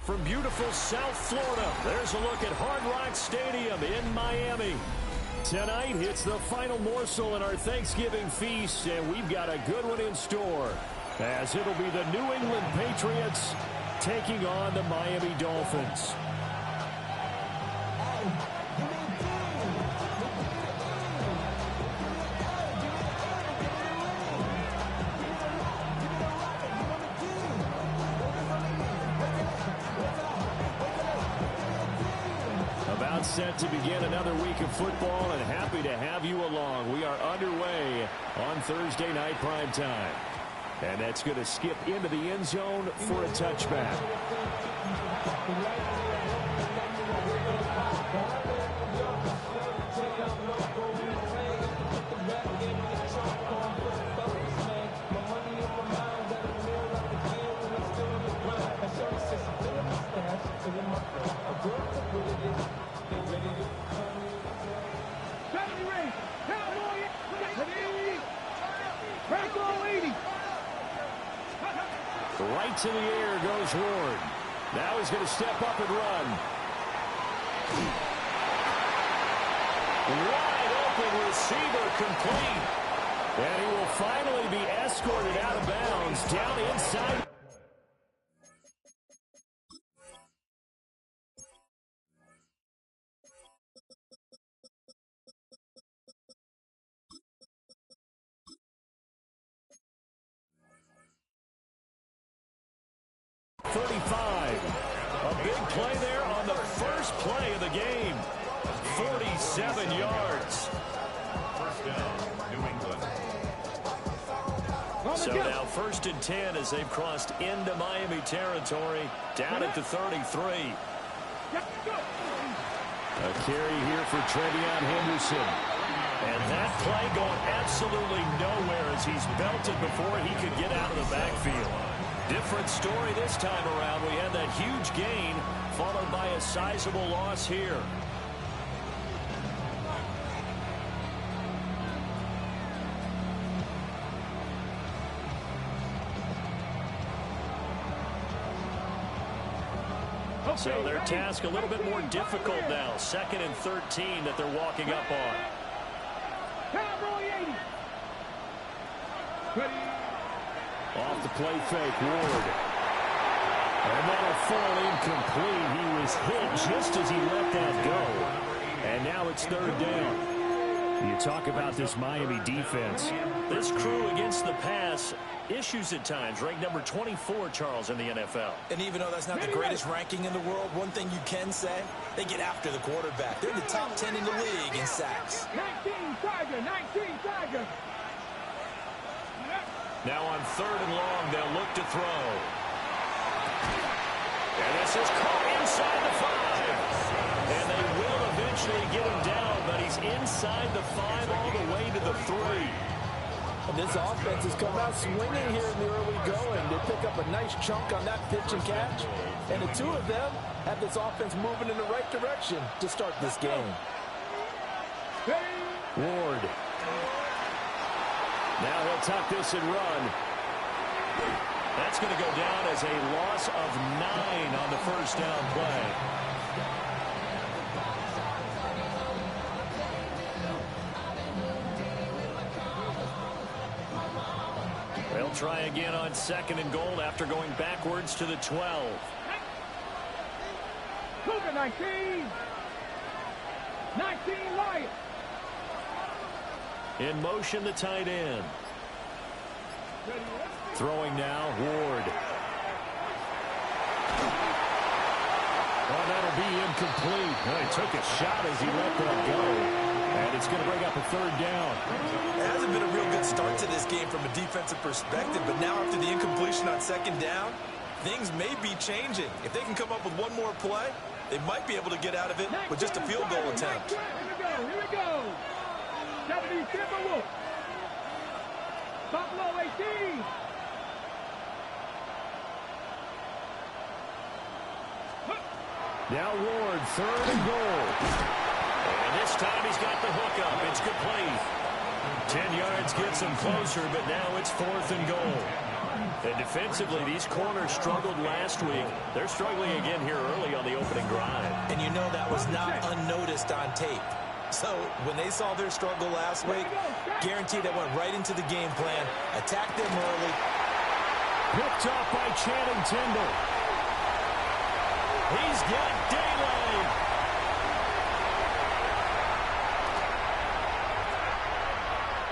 From beautiful South Florida, there's a look at Hard Rock Stadium in Miami. Tonight, it's the final morsel in our Thanksgiving feast, and we've got a good one in store, as it'll be the New England Patriots taking on the Miami Dolphins. Set to begin another week of football, and happy to have you along. We are underway on Thursday night prime time. And that's going to skip into the end zone for a touchback. Right to the air goes Ward. Now he's going to step up and run. Wide open receiver complete. And he will finally be escorted out of bounds down inside. A big play there on the first play of the game. 47 yards. First down, New England. So now 1st and 10 as they've crossed into Miami territory, down at the 33. A carry here for Trevion Henderson. And that play going absolutely nowhere as he's belted before he could get out of the backfield. Different story this time around. We had that huge gain followed by a sizable loss here. So their task a little bit more difficult now. 2nd and 13 that they're walking up on. Off the play fake, Ward. And that'll fall incomplete. He was hit just as he let that go. And now it's 3rd down. You talk about this Miami defense. This crew against the pass, issues at times. Ranked number 24, Charles, in the NFL. And even though that's not the greatest ranking in the world, one thing you can say, they get after the quarterback. They're in the top 10 in the league in sacks. 19 Tiger, 19 Tiger. Now on 3rd and long, they'll look to throw. And this is caught inside the 5. And they will eventually get him down, but he's inside the 5 all the way to the 3. And this offense has come out swinging here in the early going. They pick up a nice chunk on that pitch and catch. And the two of them have this offense moving in the right direction to start this game. Ward. Now he'll tuck this and run. That's going to go down as a loss of 9 on the first down play. They'll try again on 2nd and goal after going backwards to the 12. 19. 19 Lions. In motion, the tight end. Throwing now, Ward. Oh, that'll be incomplete. Well, he took a shot as he let that go. And it's going to bring up a 3rd down. It hasn't been a real good start to this game from a defensive perspective, but now after the incompletion on 2nd down, things may be changing. If they can come up with one more play, they might be able to get out of it with just a field goal attempt. Here we go. 70 Timberwolves. Buffalo 18. Now Ward, 3rd and goal. And this time he's got the hook up. It's complete. 10 yards gets him closer, but now it's 4th and goal. And defensively, these corners struggled last week. They're struggling again here early on the opening drive. And you know that was not unnoticed on tape. So when they saw their struggle last week, guaranteed they went right into the game plan, attacked them early. Picked off by Channing Tindall. He's got daylight.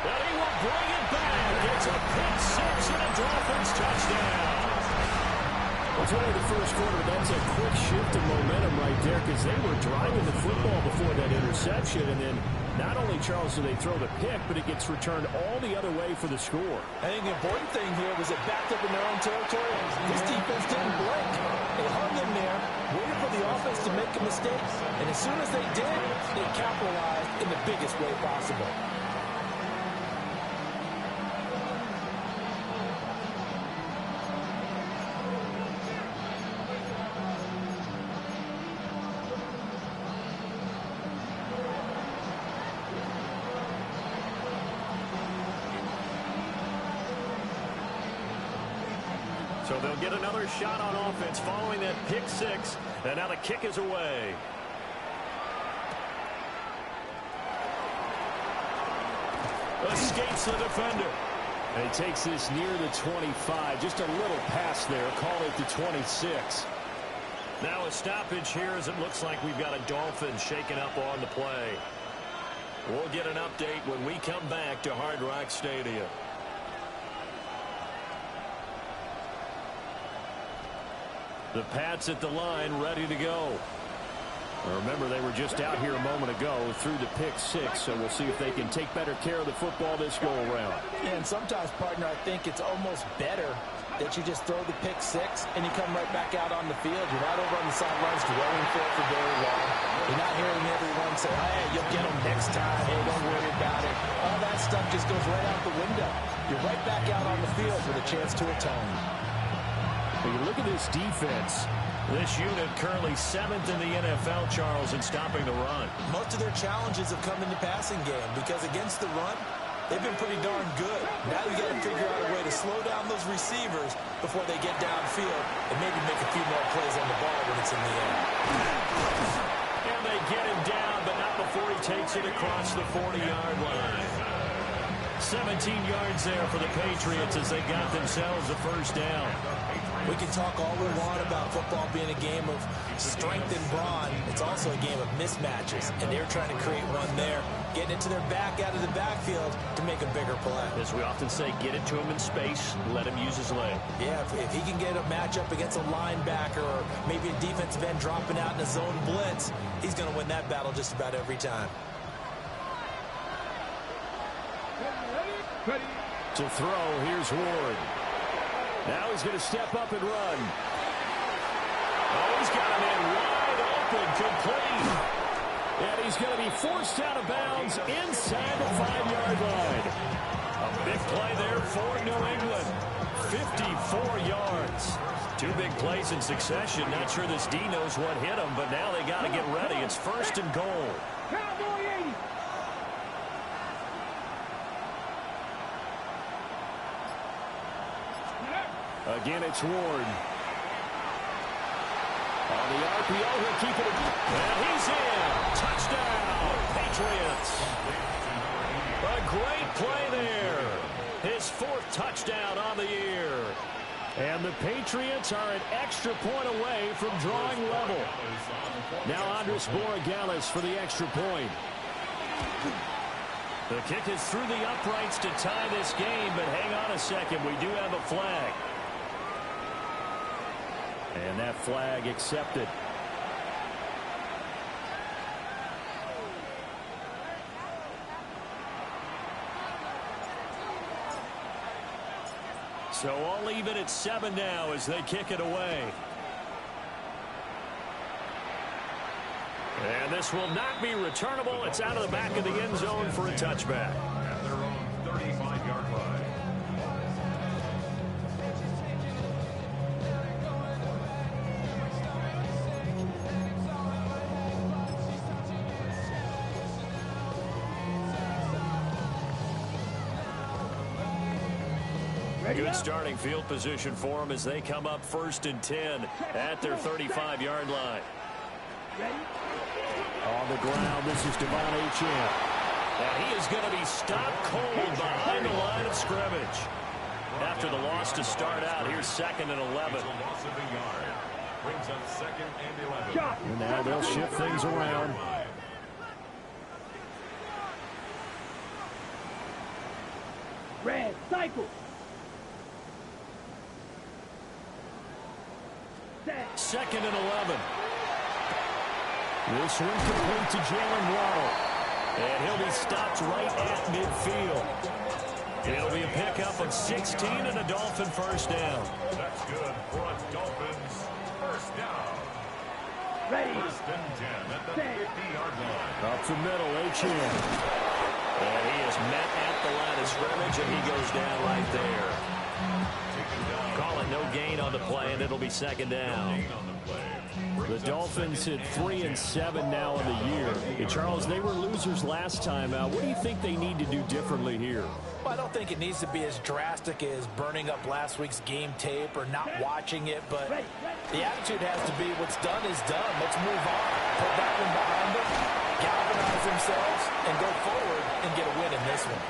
And he will bring it back. It's a pick six and a Dolphins touchdown. It's only the first quarter. That's a quick shift of momentum right there because they were driving the football before that interception. And then not only, Charles, do they throw the pick, but it gets returned all the other way for the score. I think the important thing here was it backed up in their own territory. This defense didn't blink. They hung in there, waited for the offense to make a mistake. And as soon as they did, they capitalized in the biggest way possible. So they'll get another shot on offense following that pick six. And now the kick is away. Escapes the defender. And he takes this near the 25. Just a little pass there. Call it the 26. Now a stoppage here as it looks like we've got a Dolphins shaking up on the play. We'll get an update when we come back to Hard Rock Stadium. The Pats at the line, ready to go. Remember, they were just out here a moment ago through the pick six, so we'll see if they can take better care of the football this go-around. Yeah, and sometimes, partner, I think it's almost better that you just throw the pick six and you come right back out on the field. You're not over on the sidelines dwelling for very long. You're not hearing everyone say, hey, you'll get them next time. Hey, don't worry about it. All that stuff just goes right out the window. You're right back out on the field with a chance to atone. When you look at this defense, this unit currently 7th in the NFL, Charles, in stopping the run. Most of their challenges have come in the passing game because against the run, they've been pretty darn good. Now you got to figure out a way to slow down those receivers before they get downfield and maybe make a few more plays on the ball when it's in the air. And they get him down, but not before he takes it across the 40-yard line. 17 yards there for the Patriots as they got themselves a first down. We can talk all we want about football being a game of strength and brawn. It's also a game of mismatches, and they're trying to create one there, getting it to their back out of the backfield to make a bigger play. As we often say, get it to him in space, let him use his leg. Yeah, if he can get a matchup against a linebacker or maybe a defensive end dropping out in a zone blitz, he's going to win that battle just about every time. To throw, here's Ward. Now he's going to step up and run. Oh, he's got him in wide open, complete. And he's going to be forced out of bounds inside the 5-yard line. A big play there for New England. 54 yards. Two big plays in succession. Not sure this D knows what hit him, but now they got to get ready. It's 1st and goal. Cowboy 80. Again, it's Ward. On the RPO, he'll keep it. And he's in. Touchdown, Patriots. A great play there. His 4th touchdown on the year. And the Patriots are an extra point away from drawing level. Now Andres Borregales for the extra point. The kick is through the uprights to tie this game, but hang on a second. We do have a flag. And that flag accepted. So all even at 7 now as they kick it away. And this will not be returnable. It's out of the back of the end zone for a touchback. At their own 35-yard line. Good starting field position for them as they come up 1st and 10 at their 35-yard line. On the ground, this is Devon Achane. And he is going to be stopped cold behind the line of scrimmage. After the loss to start out, here's 2nd and 11. Brings up 2nd and 11. And now they'll shift things around. Red, cycle. 2nd and 11. This one complete to Jalen Waddle. And he'll be stopped right at midfield. It'll be a pickup of 16 and a Dolphin first down. That's good for a Dolphins first down. Ready. 1st and 10 at the 50-yard line. Up the middle, Achane. And he is met at the line of scrimmage, and he goes down right there. Call it no gain on the play, and it'll be 2nd down. The Dolphins hit 3-7 now in the year. Hey, Charles, they were losers last time out. What do you think they need to do differently here? Well, I don't think it needs to be as drastic as burning up last week's game tape or not watching it, but the attitude has to be what's done is done. Let's move on. Put that one behind them, galvanize themselves, and go forward and get a win in this one.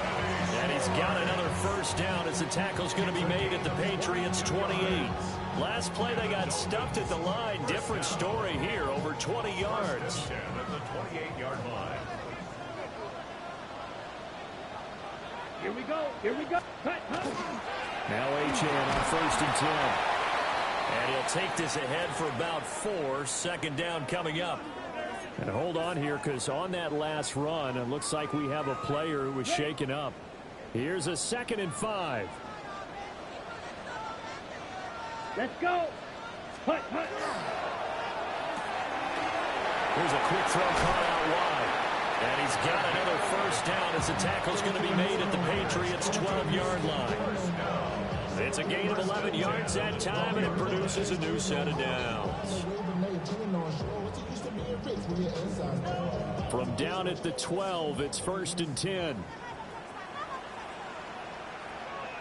And he's got another first down as the tackle's going to be made at the Patriots' 28. Last play they got stuffed at the line. Different story here, over 20 yards. At the 28-yard line. Here we go. Here we go. Cut. Now Achane on 1st and 10. And he'll take this ahead for about 4. 2nd down coming up. And hold on here, because on that last run, it looks like we have a player who was shaken up. Here's a 2nd and 5. Let's go. Cut. Here's a quick throw caught out wide. And he's got another first down as the tackle's going to be made at the Patriots' 12-yard line. It's a gain of 11 yards that time, and it produces a new set of downs. From down at the 12, it's 1st and 10.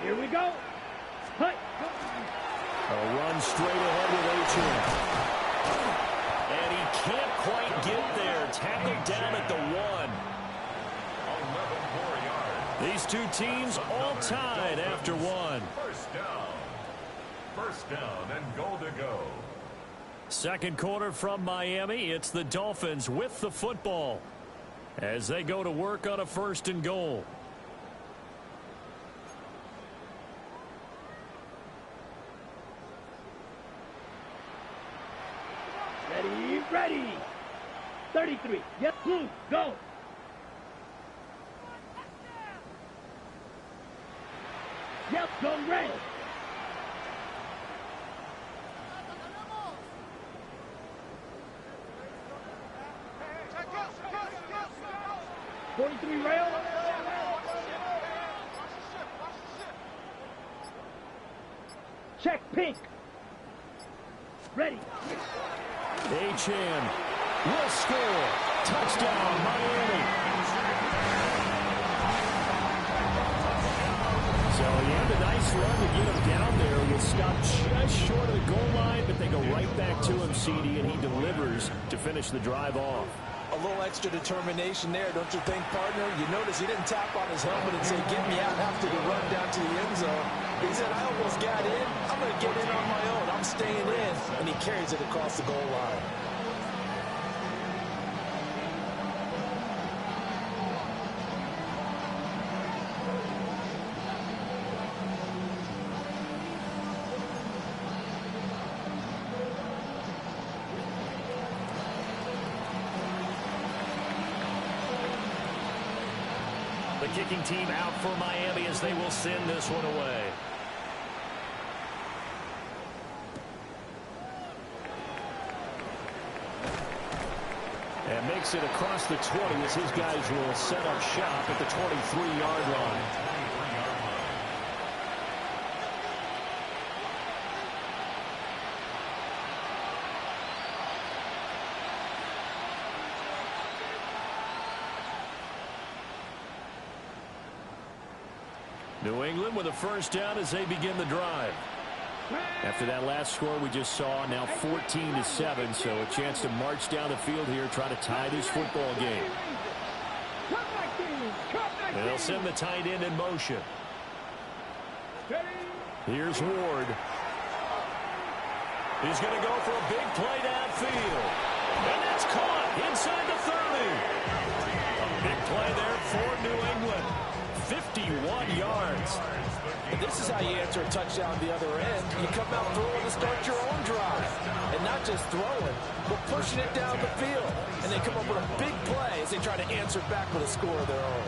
Here we go. Cut. A run straight ahead with Achane. And he can't quite get there. Tackled down at the 1. 11 more yards. These two teams all tied after 1. First down. First down and goal to go. Second quarter from Miami. It's the Dolphins with the football as they go to work on a 1st and goal. Ready. 33. Yes, blue. Go. Yep, go red. '43 rail. Check pink. Ready. Achane will score. Touchdown, Miami. So he had a nice run to get him down there. He was stopped just short of the goal line, but they go right back to him, CD, and he delivers to finish the drive off. A little extra determination there, don't you think, partner? You notice he didn't tap on his helmet and say, get me out after the run down to the end zone. He said, I almost got in. I'm going to get in on my own. I'm staying in. And he carries it across the goal line. The kicking team out for Miami as they will send this one away. And makes it across the 20 as his guys will set up shop at the 23-yard line. New England with a first down as they begin the drive. After that last score we just saw, now 14-7, so a chance to march down the field here, try to tie this football game. And they'll send the tight end in motion. Here's Ward. He's going to go for a big play downfield. And it's caught inside the 30. A big play there for New England. 51 yards. And this is how you answer a touchdown the other end. You come out throwing to start your own drive. And not just throwing, but pushing it down the field. And they come up with a big play as they try to answer back with a score of their own.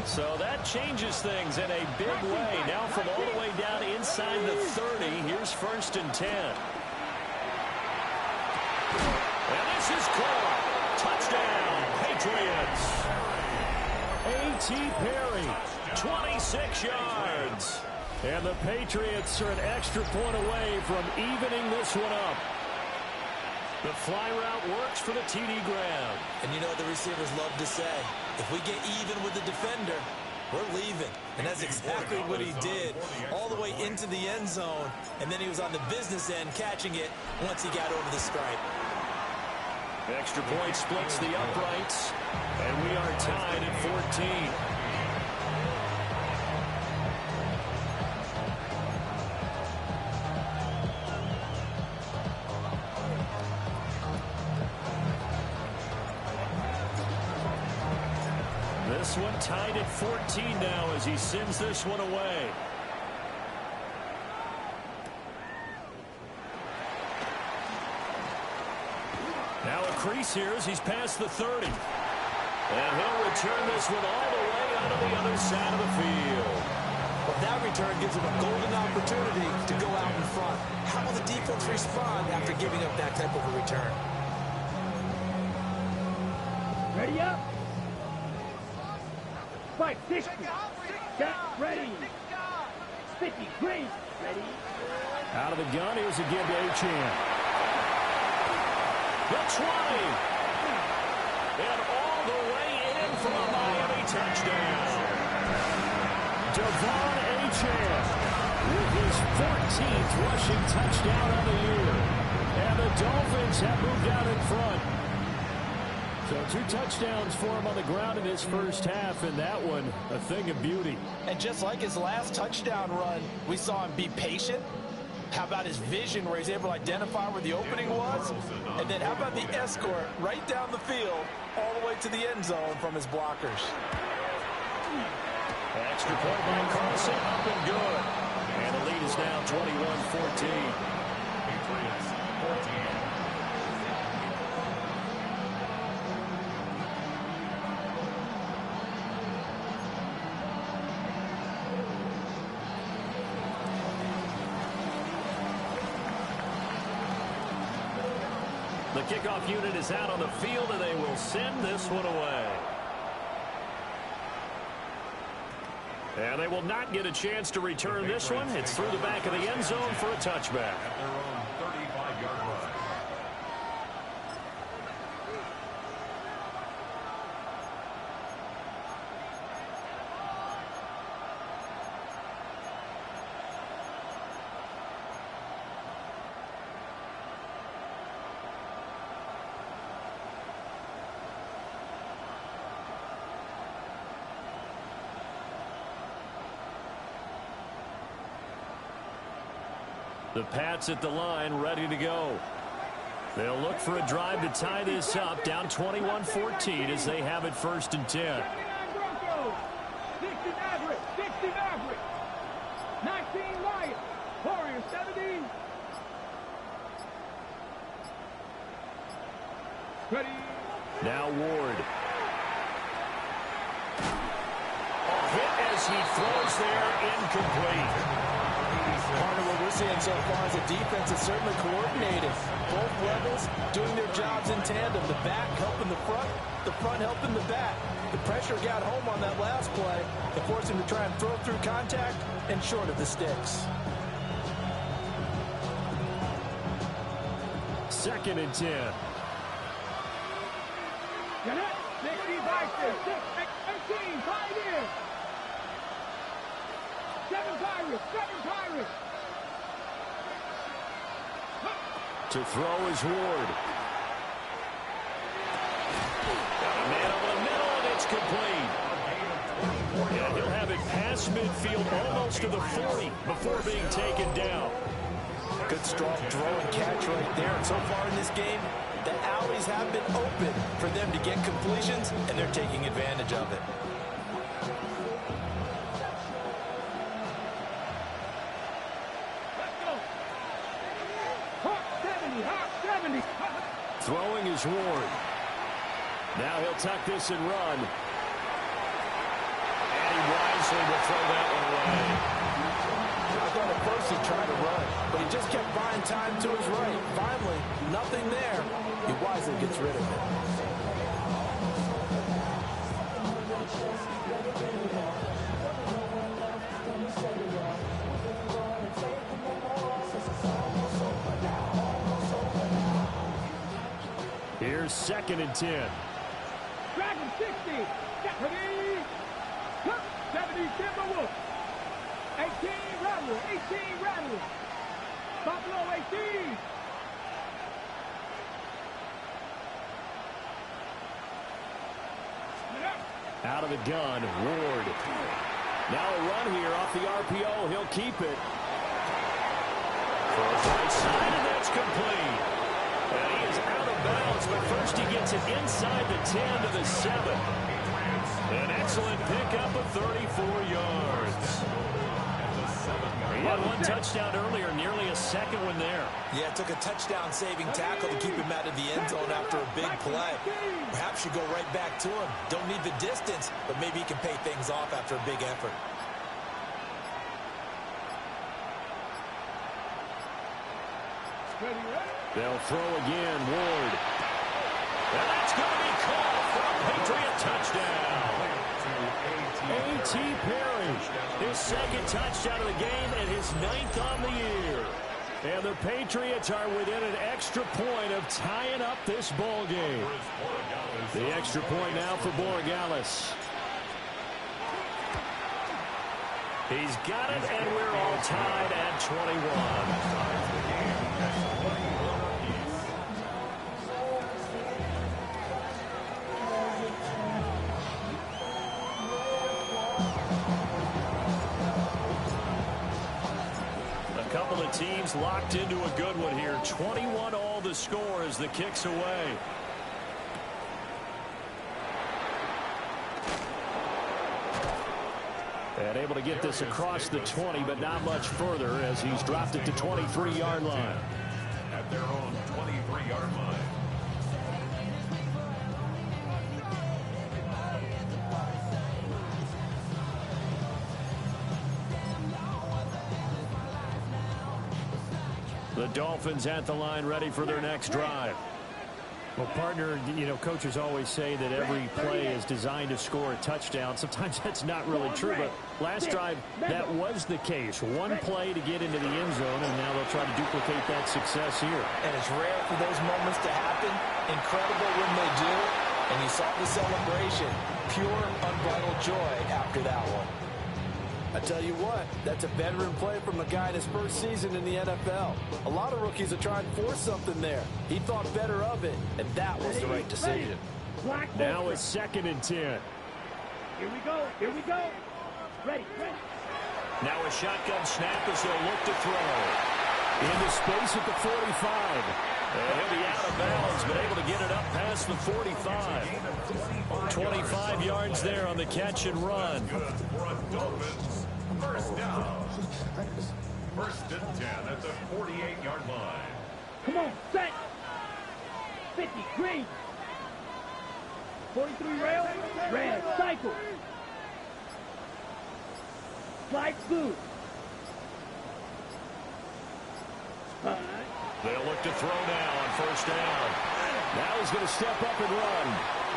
So that changes things in a big way. Now from all the way down inside the 30, here's 1st and 10. And this is caught. Touchdown, Patriots. A.T. Perry, 26 yards. And the Patriots are an extra point away from evening this one up. The fly route works for the TD Graham. And you know what the receivers love to say? If we get even with the defender, we're leaving. And that's exactly what he did, all the way into the end zone. And then he was on the business end catching it once he got over the stripe. Extra point splits the uprights. And we are tied at 14. This one tied at 14 now as he sends this one away. Now a crease here as he's past the 30. And he'll return this one all the way onto the other side of the field. Well, that return gives him a golden opportunity to go out in front. How will the defense respond after giving up that type of a return? Ready up. Fight, 60. Get ready. 50, green. Ready. Out of the gun, here's again to Achane. The 20. And all the way in for a Miami touchdown. Devon Achane with his 14th rushing touchdown of the year. And the Dolphins have moved out in front. So 2 touchdowns for him on the ground in his first half, and that one a thing of beauty. And just like his last touchdown run, we saw him be patient. How about his vision where he's able to identify where the opening was? And then how about the escort right down the field all the way to the end zone from his blockers? Extra point by Carlson, up and good. And the lead is now 21-14. The kickoff unit is out on the field, and they will send this one away. And they will not get a chance to return this one. It's through the back of the end zone for a touchback. At their own 35-yard line. The Pats at the line, ready to go. They'll look for a drive to tie this up, down 21-14 as they have it 1st and 10. 79 Broncos. 60 Maverick. 60 Maverick. 19 Lions. Warriors 70. Ready. Now Ward. Hit as he throws there, incomplete. Part of what we're seeing so far is the defense is certainly coordinated. Both levels doing their jobs in tandem. The back helping the front helping the back. The pressure got home on that last play. It forced him to try and throw through contact and short of the sticks. 2nd and 10. Get it? 60 Vikings. 18, Pioneers. 7 Pirates. 7 Pirates. To throw is Ward. Got a man over the middle, and it's complete. And he'll have it past midfield almost to the 40 before being taken down. Good strong throw and catch right there. And so far in this game, the alleys have been open for them to get completions, and they're taking advantage of it. Let's go. Hawk 70. Hawk 70. Throwing is Ward. Now he'll tuck this and run. And he wisely will throw that one away. I thought at first he tried to run, but he just kept buying time to his right. Finally, nothing there. He wisely gets rid of it. Here's 2nd and 10. Dragon 60. 70 Timberwolves. 18 Rebels. 18 Rebels. Buffalo 18. Out of the gun, Ward. Now a run here off the RPO. He'll keep it. Throws right side, and that's complete. And he is out of bounds, but first he gets it inside the 10 to the 7. An excellent pickup of 34 yards. He had one touchdown earlier, nearly a second one there. Yeah, it took a touchdown-saving tackle to keep him out of the end zone after a big play. Perhaps you go right back to him. Don't need the distance, but maybe he can pay things off after a big effort. They'll throw again, Ward. And that's going to be called for a Patriot touchdown. A.T. Perry, his 2nd touchdown of the game and his 9th on the year. And the Patriots are within an extra point of tying up this ball game. The extra point now for Borregales. He's got it, and we're all tied at 21. Couple of teams locked into a good one here. 21 all the score as the kick's away. And able to get this across the 20, but not much further as he's dropped it to 23-yard line. At their own 23-yard line. The Dolphins at the line ready for their next drive. Well, partner, you know, coaches always say that every play is designed to score a touchdown. Sometimes that's not really true, but last drive, that was the case. One play to get into the end zone, and now they'll try to duplicate that success here. And it's rare for those moments to happen. Incredible when they do. And you saw the celebration. Pure, unbridled joy after that one. I tell you what, that's a veteran play from a guy in his first season in the NFL. A lot of rookies are trying to force something there. He thought better of it, and that was the right decision. Now it's 2nd and 10. Here we go. Here we go. Ready. Now a shotgun snap as they'll look to throw. Into space at the 45. And he'll be out of bounds, but able to get it up past the 45. 25 yards there on the catch and run. First down. 1st and 10 at the 48-yard line. Come on, set. 50, green. 43 rail, red, cycle. Slide blue. They'll look to throw now on 1st down. Now he's going to step up and run.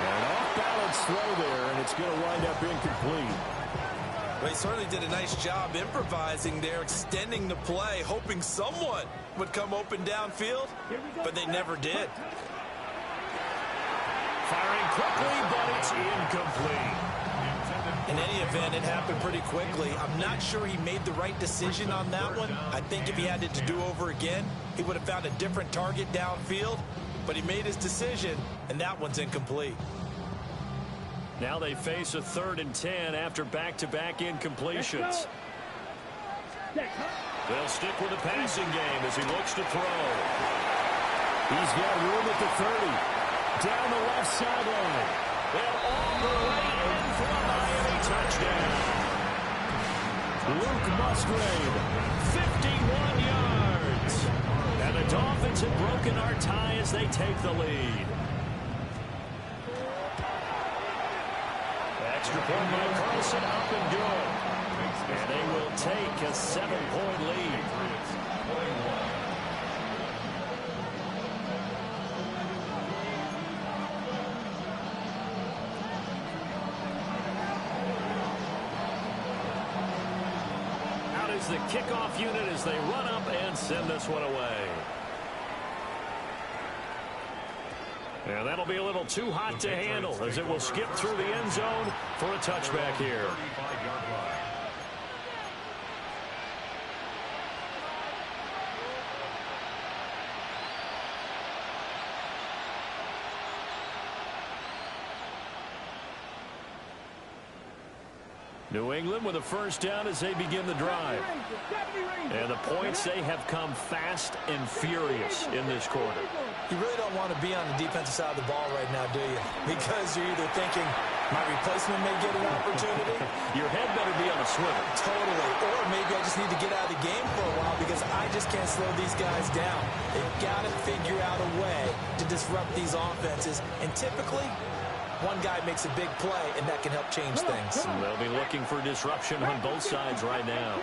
An off-balance throw there, and it's going to wind up incomplete. Well, he certainly did a nice job improvising there, extending the play, hoping someone would come open downfield, but they never did. Firing quickly, but it's incomplete. In any event, it happened pretty quickly. I'm not sure he made the right decision on that one. I think if he had it to do over again, he would have found a different target downfield. But he made his decision, and that one's incomplete. Now they face a 3rd and 10 after back-to-back incompletions. They'll stick with the passing game as he looks to throw. He's got room at the 30. Down the left sideline. And all the way in for a Miami touchdown. Luke Musgrave, 51 yards. And the Dolphins have broken our tie as they take the lead. Extra point by Carlson, up and good. And they will take a 7-point lead. Out is the kickoff unit as they run up and send this one away. And that'll be a little too hot to handle as it will skip through the end zone for a touchback here. New England with a first down as they begin the drive. And the points, they have come fast and furious in this quarter. You really don't want to be on the defensive side of the ball right now, do you? Because you're either thinking, my replacement may get an opportunity. Your head better be on a swivel. Totally. Or maybe I just need to get out of the game for a while because I just can't slow these guys down. They've got to figure out a way to disrupt these offenses. And typically, one guy makes a big play, and that can help change things. They'll be looking for disruption on both sides right now.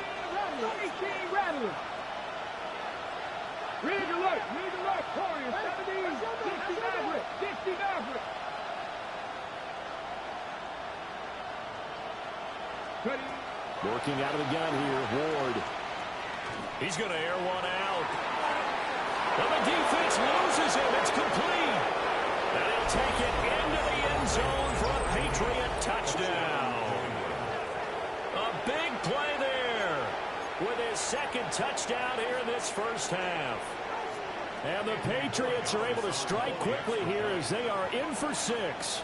Read alert, Corey, 70, 60 Maverick, 60 Maverick. Working out of the gun here, Ward. He's going to air one out. And the defense loses him. It's complete. And he'll take it into the end zone for a Patriot touchdown. A big play there with his second touchdown here in this first half. And the Patriots are able to strike quickly here as they are in for 6.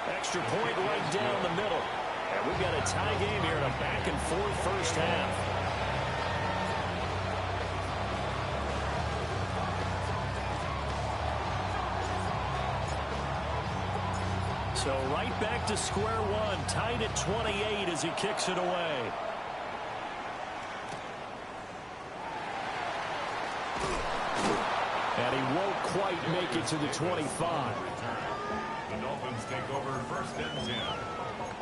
Extra point right down the middle. And we've got a tie game here in a back-and-forth first half. So right back to square one, tied at 28 as he kicks it away. And he won't quite make it to the 25. The Dolphins take over 1st and 10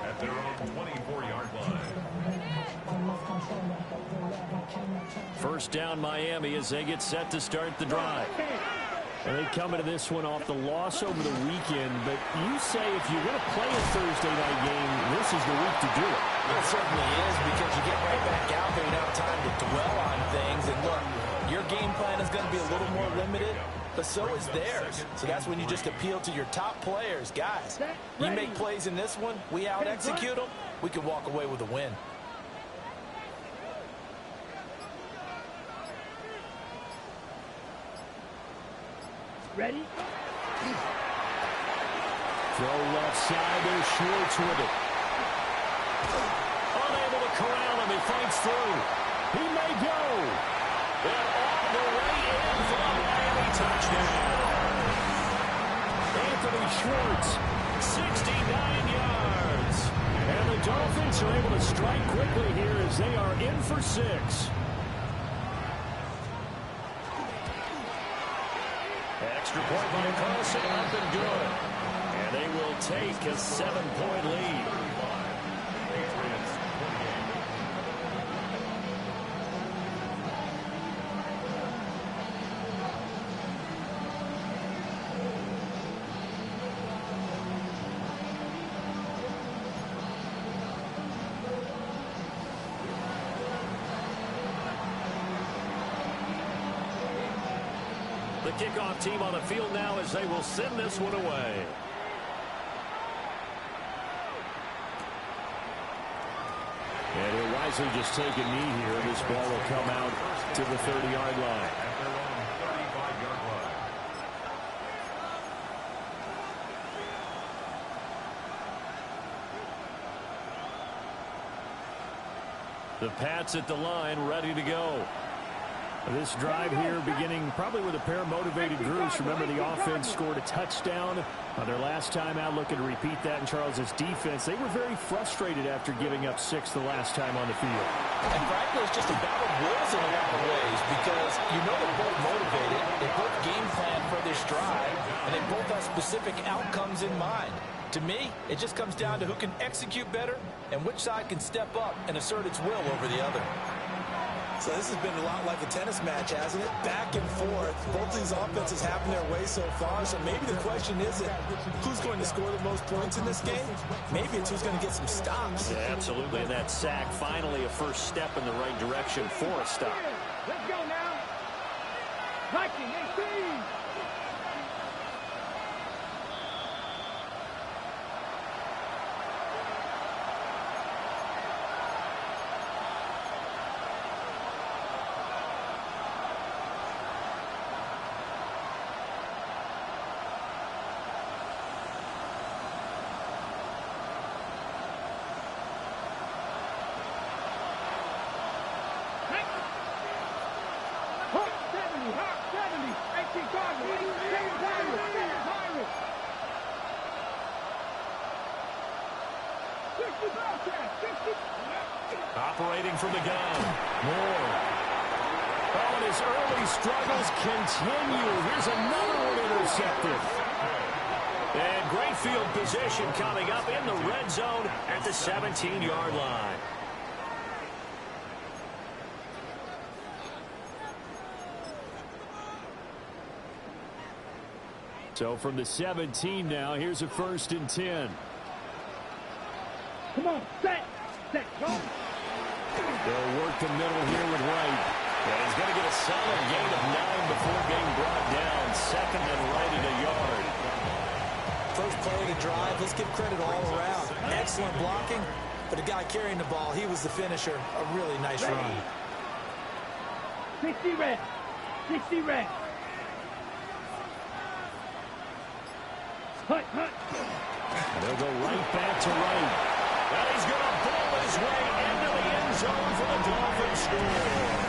at their own 24-yard line. First down Miami as they get set to start the drive. And they come into this one off the loss over the weekend, but you say if you're going to play a Thursday night game, this is the week to do it. It certainly is because you get right back out there. You don't have time to dwell on things. And look, your game plan is going to be a little more limited, but so is theirs. So that's when you just appeal to your top players. Guys, you make plays in this one, we out-execute them, we can walk away with a win. Ready? Throw left side, there's Schwartz with it. Unable to corral him, he fights through. He may go. And all the way in for a Miami touchdown. Anthony Schwartz, 69 yards. And the Dolphins are able to strike quickly here as they are in for 6. Extra point by Carlson, up and good. And they will take a 7-point lead. The kickoff team on the field now as they will send this one away. And he'll wisely just take a knee here. This ball will come out to the 30-yard line. At their own 35-yard line. The Pats at the line, ready to go. This drive here beginning probably with a pair of motivated groups. Remember, the offense scored a touchdown on their last time out, looking to repeat that in Charles's defense. They were very frustrated after giving up 6 the last time on the field. And frankly, it's just a battle of wills in a lot of ways because you know they're both motivated, they both game plan for this drive, and they both have specific outcomes in mind. To me, it just comes down to who can execute better and which side can step up and assert its will over the other. So this has been a lot like a tennis match, hasn't it? Back and forth. Both of these offenses having their way so far. So maybe the question isn't who's going to score the most points in this game. Maybe it's who's going to get some stops. Yeah, absolutely. And that sack, finally a first step in the right direction for a stop. Let's go now. Viking 18. Operating from the gun. Moore. Oh, and his early struggles continue. Here's another one intercepted. And great field position coming up in the red zone at the 17-yard line. So from the 17 now, here's a 1st and 10. Come on, set, go. They'll work the middle here with Wright. And he's going to get a solid gain of 9 before being brought down. 2nd and right at a yard. First play of the drive, let's give credit all around. Excellent blocking, but the guy carrying the ball, he was the finisher. A really nice run. 60 red. 60 red. Hut. And they'll go right back to Wright. And he's going to ball his way into the end zone for the Dolphins score.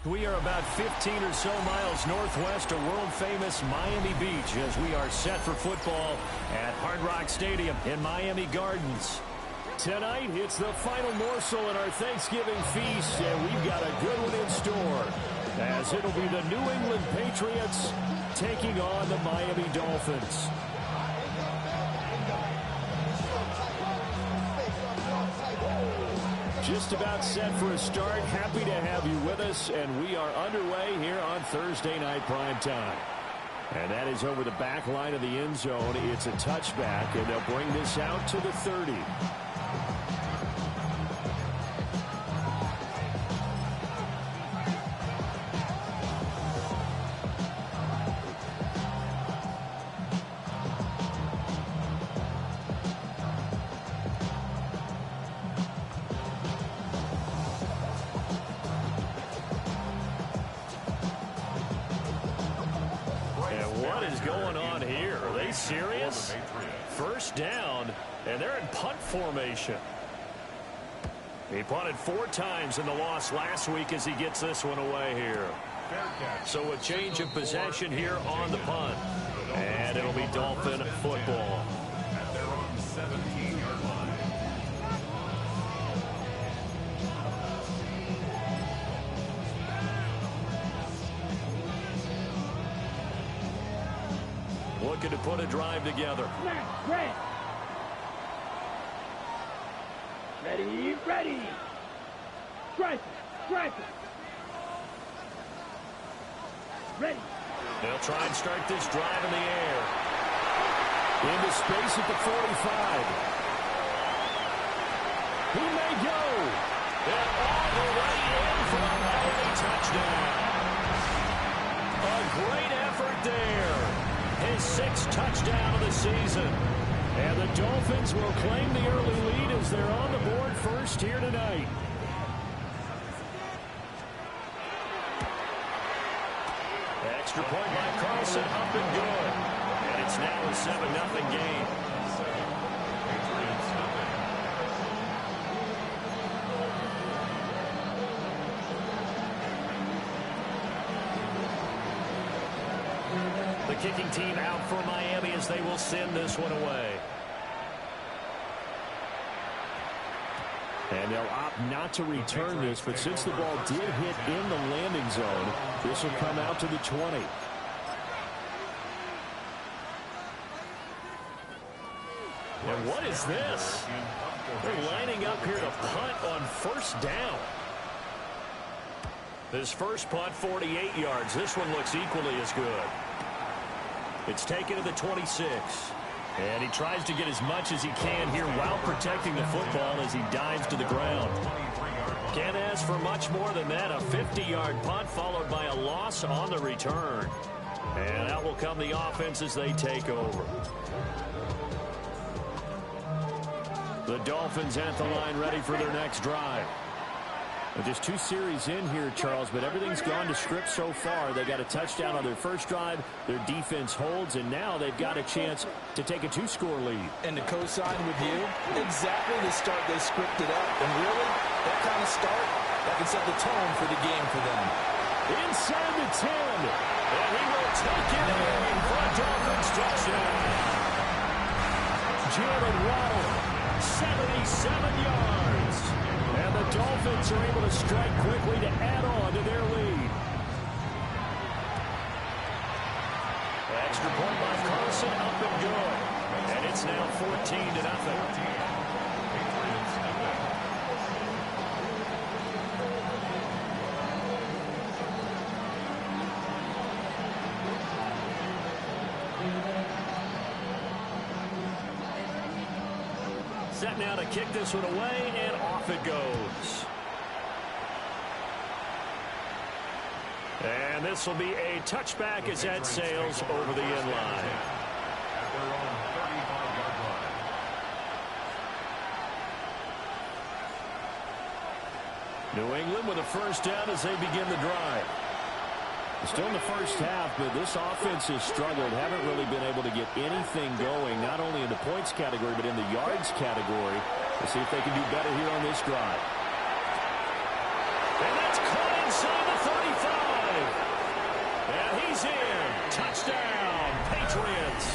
We are about 15 or so miles northwest of world-famous Miami Beach as we are set for football at Hard Rock Stadium in Miami Gardens. Tonight, it's the final morsel in our Thanksgiving feast, and we've got a good one in store, as it'll be the New England Patriots taking on the Miami Dolphins. Just about set for a start. Happy to have you with us, and we are underway here on Thursday Night Prime Time. And that is over the back line of the end zone. It's a touchback, and they'll bring this out to the 30. Serious? First down, and they're in punt formation. He punted 4 times in the loss last week as he gets this one away here. So a change of possession here on the punt. And it'll be Dolphin football. At their own 17-yard line. Looking to put a drive together. Ready, ready. Strike it, strike it. Ready. They'll try and start this drive in the air. Into space at the 45. He may go. And all the way in for a Miami touchdown. A great effort there. His 6th touchdown of the season. And the Dolphins will claim the early lead as they're on the board first here tonight. Extra point by Carlson, up and good. And it's now a 7-0 game. The kicking team out for Miami as they will send this one away. And they'll opt not to return this, but since the ball did hit in the landing zone, this will come out to the 20. And what is this? They're lining up here to punt on first down. This first punt, 48 yards. This one looks equally as good. It's taken to the 26. And he tries to get as much as he can here while protecting the football as he dives to the ground. Can't ask for much more than that. A 50-yard punt followed by a loss on the return. And out will come the offense as they take over. The Dolphins at the line ready for their next drive. And just 2 series in here, Charles, but everything's gone to script so far. They got a touchdown on their first drive. Their defense holds, and now they've got a chance to take a 2-score lead. And to co-sign with you, exactly the start they scripted up. And really, that kind of start, that can set the tone for the game for them. Inside the 10, and he will take it in for a Dolphins touchdown. Jalen Waddle, 77 yards. And the Dolphins are able to strike quickly to add on to their lead. Extra point by Carlson, up and good. And it's now 14-0. Set now to kick this one away, and off it goes. And this will be a touchback as that sails over the end line. At their own 35-yard line. New England with a first down as they begin the drive. Still in the first half, but this offense has struggled. Haven't really been able to get anything going, not only in the points category, but in the yards category. We'll see if they can do better here on this drive. And that's caught inside the 35. And he's in. Touchdown, Patriots.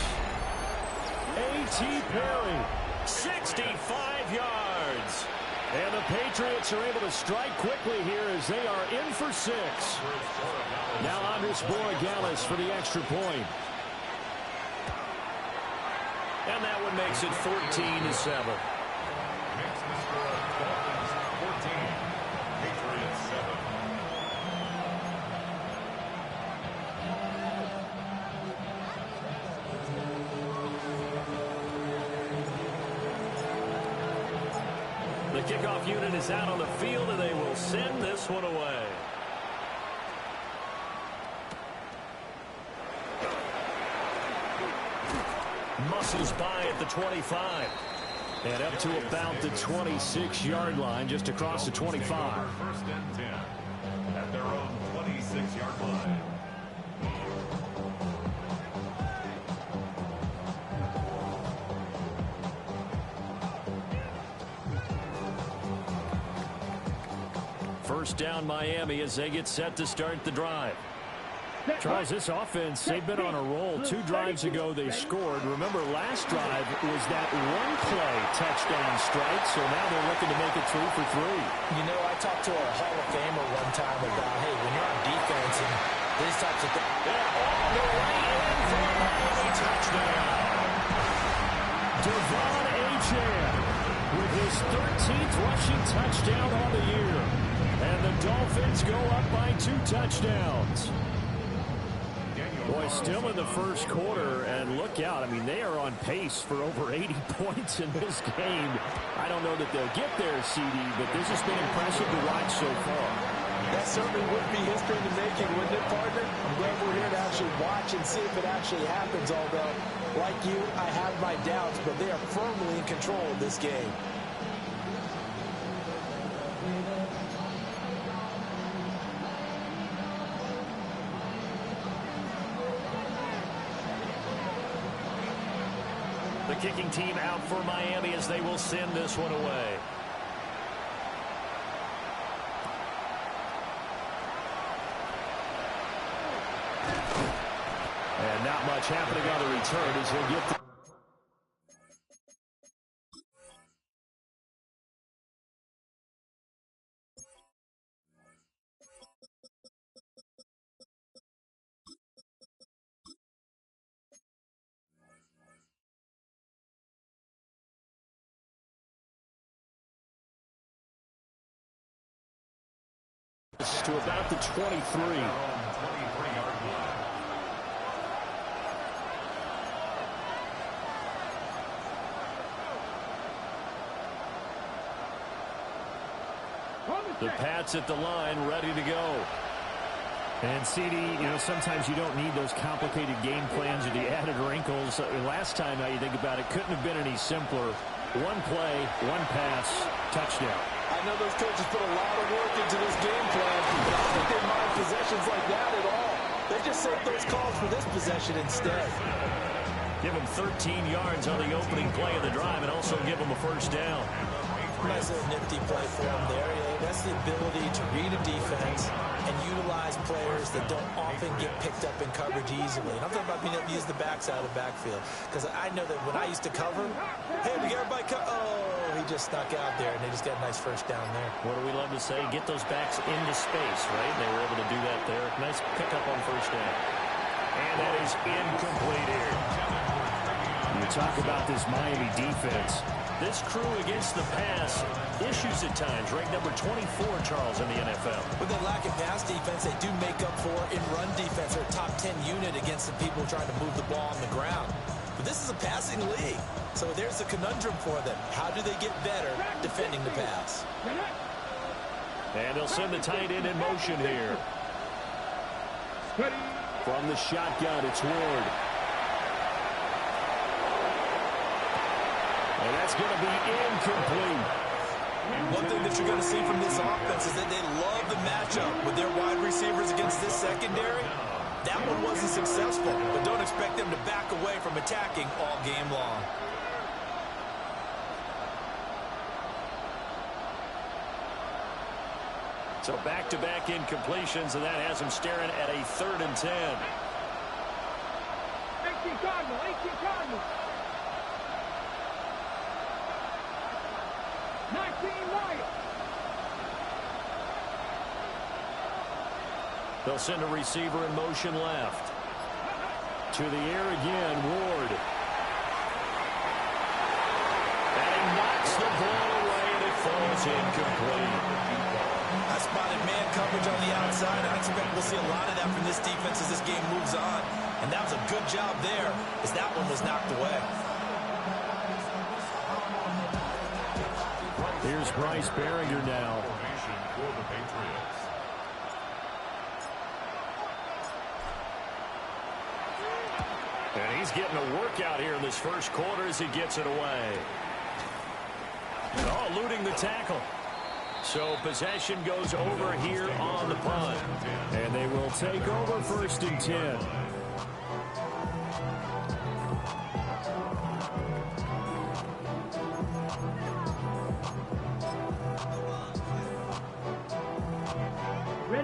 A.T. Perry, 65 yards. And the Patriots are able to strike quickly here as they are in for 6. Now Andres Borregales for the extra point. And that one makes it 14-7. Makes the score Dolphins 14, Patriots 7. The kickoff unit is out on the field, and they will send this one away. Muscles by at the 25. And up to about the 26-yard line, just across the 25. First and 10 at their own 26-yard line. First down Miami as they get set to start the drive. Charles, this offense, they've been on a roll. 2 drives ago they scored. Remember, last drive was that one-play touchdown strike, so now they're looking to make it 3 for 3. You know, I talked to a Hall of Famer one time about, hey, when you're on defense and these types of things. Yeah, all the way in for a Miami touchdown. Devon Achane with his 13th rushing touchdown on the year. And the Dolphins go up by 2 touchdowns. Boy, still in the first quarter, and look out. I mean, they are on pace for over 80 points in this game. I don't know that they'll get there, CD, but this has been impressive to watch so far. That certainly would be history in the making, wouldn't it, partner? I'm glad we're here to actually watch and see if it actually happens, although, like you, I have my doubts, but they are firmly in control of this game. The kicking team out for Miami as they will send this one away. And not much happening on the return as he'll get the to about the 23. 23-yard line. The Pats at the line, ready to go. And CD, you know, sometimes you don't need those complicated game plans or the added wrinkles. Last time, now you think about it, couldn't have been any simpler. One play, one pass, touchdown. I know those coaches put a lot of work into this game plan, but I don't think they mind possessions like that at all. They just save those calls for this possession instead. Give them 13 yards on the opening play of the drive and also give them a first down. Nice little nifty play for him there. That's the ability to read a defense and utilize players that don't often get picked up in coverage easily. And I'm talking about being able to use the backside of the backfield. Because I know that when I used to cover, hey, we got everybody oh, he just snuck out there, and they just got a nice first down there. What do we love to say? Get those backs into space, right? They were able to do that there. Nice pickup on first down. And that is incomplete here. You talk about this Miami defense. This crew against the pass, issues at times, ranked number 24, Charles, in the NFL. With the lack of pass defense, they do make up for in run defense. They're a top 10 unit against the people trying to move the ball on the ground. But this is a passing league. So there's the conundrum for them. How do they get better defending the pass? And they'll send the tight end in motion here. From the shotgun, it's Ward. And that's going to be incomplete. One thing that you're going to see from this offense is that they love the matchup with their wide receivers against this secondary. That one wasn't successful, but don't expect them to back away from attacking all game long. So back-to-back incompletions, and that has him staring at a 3rd and 10. 18 Cardinal, 18 Cardinal. 19 Wyatt. They'll send a receiver in motion left. To the air again, Ward. And he knocks the ball away, and it falls incomplete. I spotted man coverage on the outside. I expect we'll see a lot of that from this defense as this game moves on. And that was a good job there as that one was knocked away. Here's Bryce Behringer now. For the Patriots. And he's getting a workout here in this first quarter as he gets it away. Oh, eluding the tackle. So possession goes over here on the punt. And they will take over 1st and 10.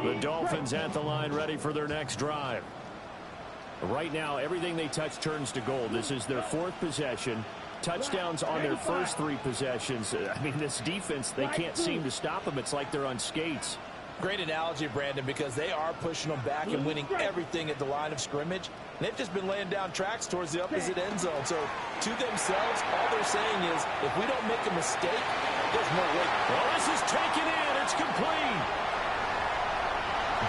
The Dolphins at the line ready for their next drive. Right now, everything they touch turns to gold. This is their 4th possession. Touchdowns on their first 3 possessions. I mean, this defense, they can't seem to stop them. It's like they're on skates. Great analogy, Brandon, because they are pushing them back and winning everything at the line of scrimmage. They've just been laying down tracks towards the opposite end zone. So to themselves, all they're saying is, if we don't make a mistake, there's no way. Well, this is taken in. It's complete.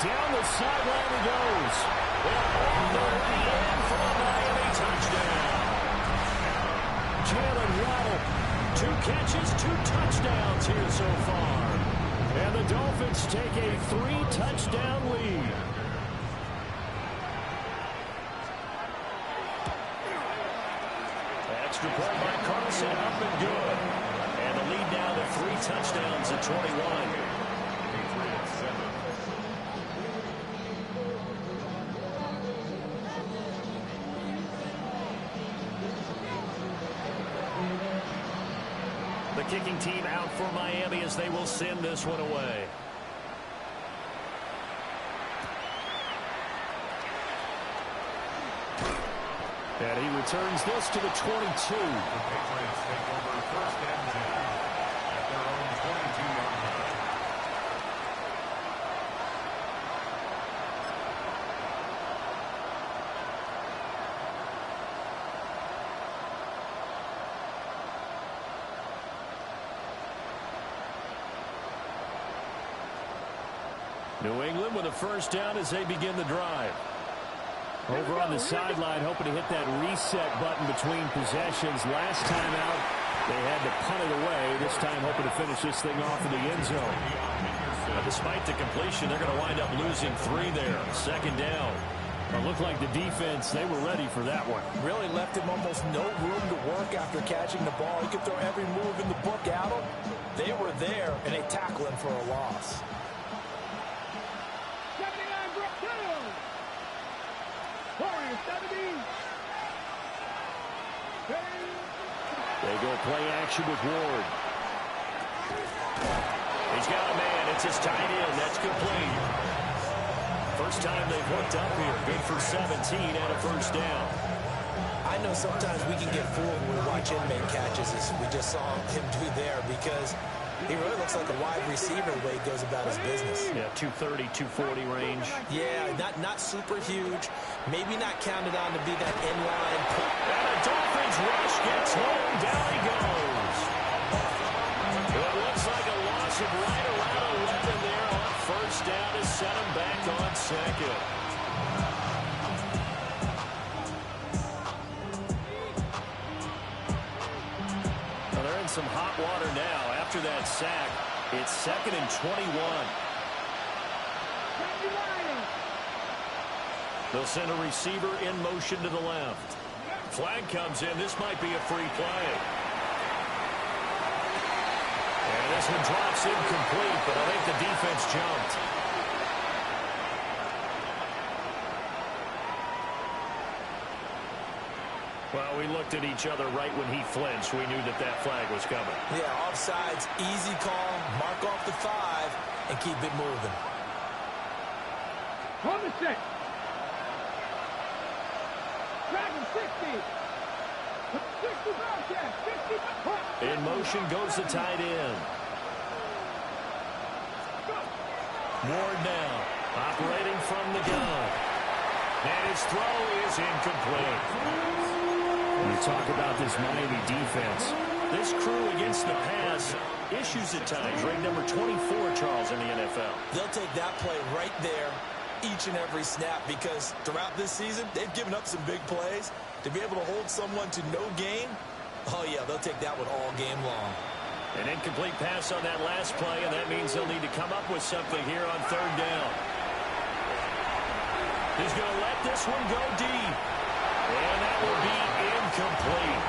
Down the sideline he goes. And all the way in for a Miami touchdown. Jalen Waddle, 2 catches, 2 touchdowns here so far. And the Dolphins take a 3-touchdown lead. Extra point by Carson, up and good. And the lead now to 3 touchdowns at 21. Patriots 7. The kicking team out for Miami as they will send this one away. And he returns this to the 22. The Patriots take over 1st and 10 at their own 22-yard line. New England with a 1st down as they begin the drive. Over on the sideline, hoping to hit that reset button between possessions. Last time out, they had to punt it away. This time, hoping to finish this thing off in the end zone. Despite the completion, they're going to wind up losing 3 there. 2nd down. It looked like the defense, they were ready for that one. Really left him almost no room to work after catching the ball. He could throw every move in the book at him. They were there, and they tackle him for a loss. 79 Brook Hill. Warriors 70. They go play action with Ward. He's got a man. It's his tight end. That's complete. First time they've hooked up here. Good for 17 and a 1st down. I know sometimes we can get fooled when we watch inmate catches, as we just saw him do there, because he really looks like a wide receiver the way he goes about his business. Yeah, 230, 240 range. Yeah, not super huge. Maybe not counted on to be that inline. And a Dolphins rush gets home. Down he goes. It looks like a loss of right around 11 there on 1st down to set him back on 2nd. some hot water now. After that sack, it's 2nd and 21. They'll send a receiver in motion to the left. Flag comes in. This might be a free play. And this one drops incomplete, but I think the defense jumped. Well, we looked at each other right when he flinched. We knew that that flag was coming. Yeah, offsides, easy call. Mark off the 5 and keep it moving. On the 6. Dragon 60. 65, yeah, 60. In motion goes the tight end. Ward now, operating from the gun. And his throw is incomplete. You talk about this Miami defense. This crew against the pass, issues at times. Ranked number 24, Charles, in the NFL. They'll take that play right there each and every snap because throughout this season, they've given up some big plays. To be able to hold someone to no gain, oh, yeah, they'll take that one all game long. An incomplete pass on that last play, and that means they'll need to come up with something here on 3rd down. He's going to let this one go deep. And that will be incomplete.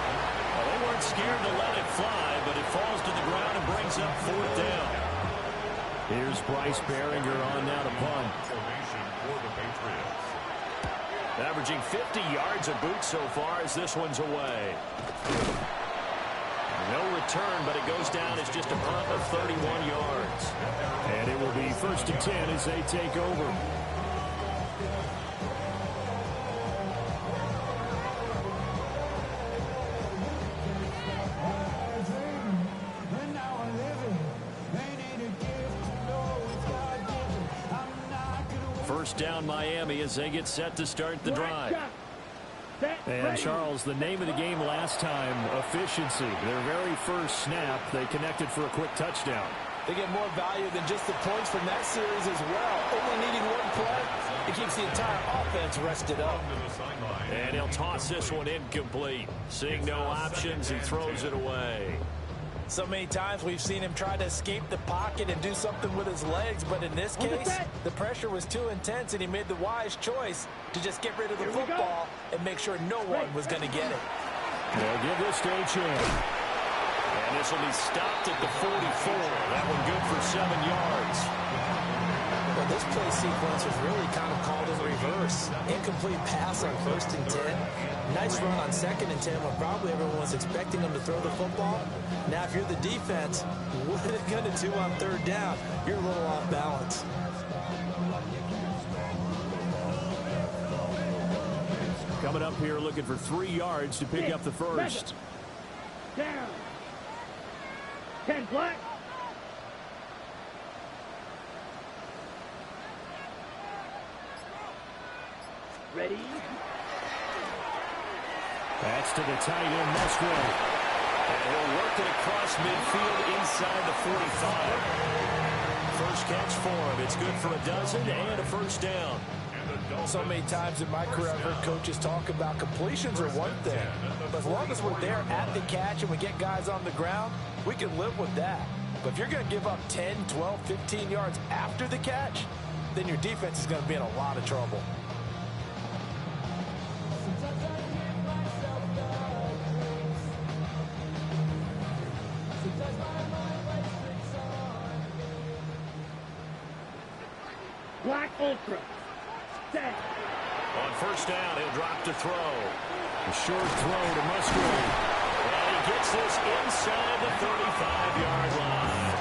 Well, they weren't scared to let it fly, but it falls to the ground and brings up 4th down. Here's Bryce Behringer on now to punt. Formation for the Patriots. Averaging 50 yards a boot so far as this one's away. No return, but it goes down as just a punt of 31 yards. And it will be 1st and 10 as they take over. First down Miami as they get set to start the drive. And Charles, the name of the game last time, efficiency. Their very first snap, they connected for a quick touchdown. They get more value than just the points from that series as well. Only needing one play, it keeps the entire offense rested up. And he'll toss this one incomplete. Seeing no options, he throws it away. So many times we've seen him try to escape the pocket and do something with his legs, but in this case, the pressure was too intense and he made the wise choice to just get rid of the football and make sure no one was going to get it. They'll give this to a chance. And this will be stopped at the 44. That one good for 7 yards. Well, this play sequence was really kind of called in reverse. Incomplete pass on 1st and 10. Nice run on 2nd and 10 when probably everyone was expecting him to throw the football. Now, if you're the defense, what are they going to do on 3rd down? You're a little off balance. Coming up here looking for 3 yards to pick up the first. Down. 10 black. Ready? That's to the tight end, Musgrave. And he'll work it across midfield inside the 45. First catch for him. It's good for a dozen and a first down. So many times in my career I've heard coaches talk about completions are one thing. But as long as we're there at the catch and we get guys on the ground, we can live with that. But if you're going to give up 10, 12, 15 yards after the catch, then your defense is going to be in a lot of trouble. Black Ultra. Set. On first down, he'll drop to throw. A short throw to Musgrave. And he gets this inside the 35-yard line.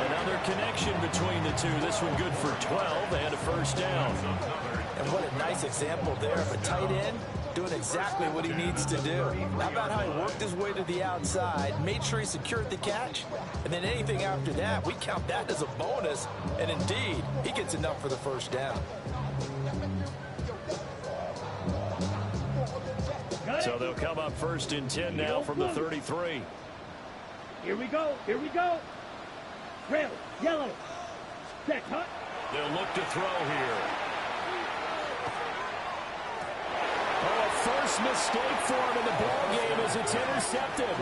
Another connection between the two. This one good for 12 and a first down. And what a nice example there of a tight end doing exactly what he needs to do. How about how he worked his way to the outside, made sure he secured the catch, and then anything after that, we count that as a bonus. And indeed, he gets enough for the first down. So they'll come up 1st and 10 now from the 33. Here we go. Here we go. Red, yellow. Set, hut. They'll look to throw here. Oh, a first mistake for him in the ballgame as it's intercepted.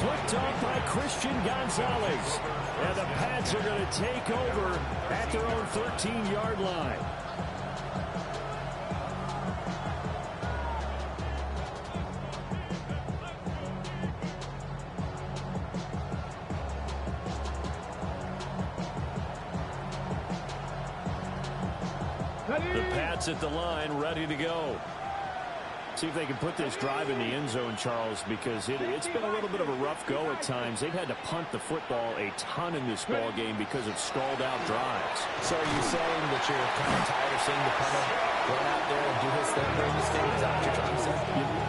Flipped off by Christian Gonzalez. And the Pats are going to take over at their own 13-yard line. The Pats at the line, ready to go. See if they can put this drive in the end zone, Charles, because it's been a little bit of a rough go at times. They've had to punt the football a ton in this ball game because of stalled-out drives. So are you saying that you're kind of tired of seeing the punter run out there and do his thing during this game? Is that what you're trying to say?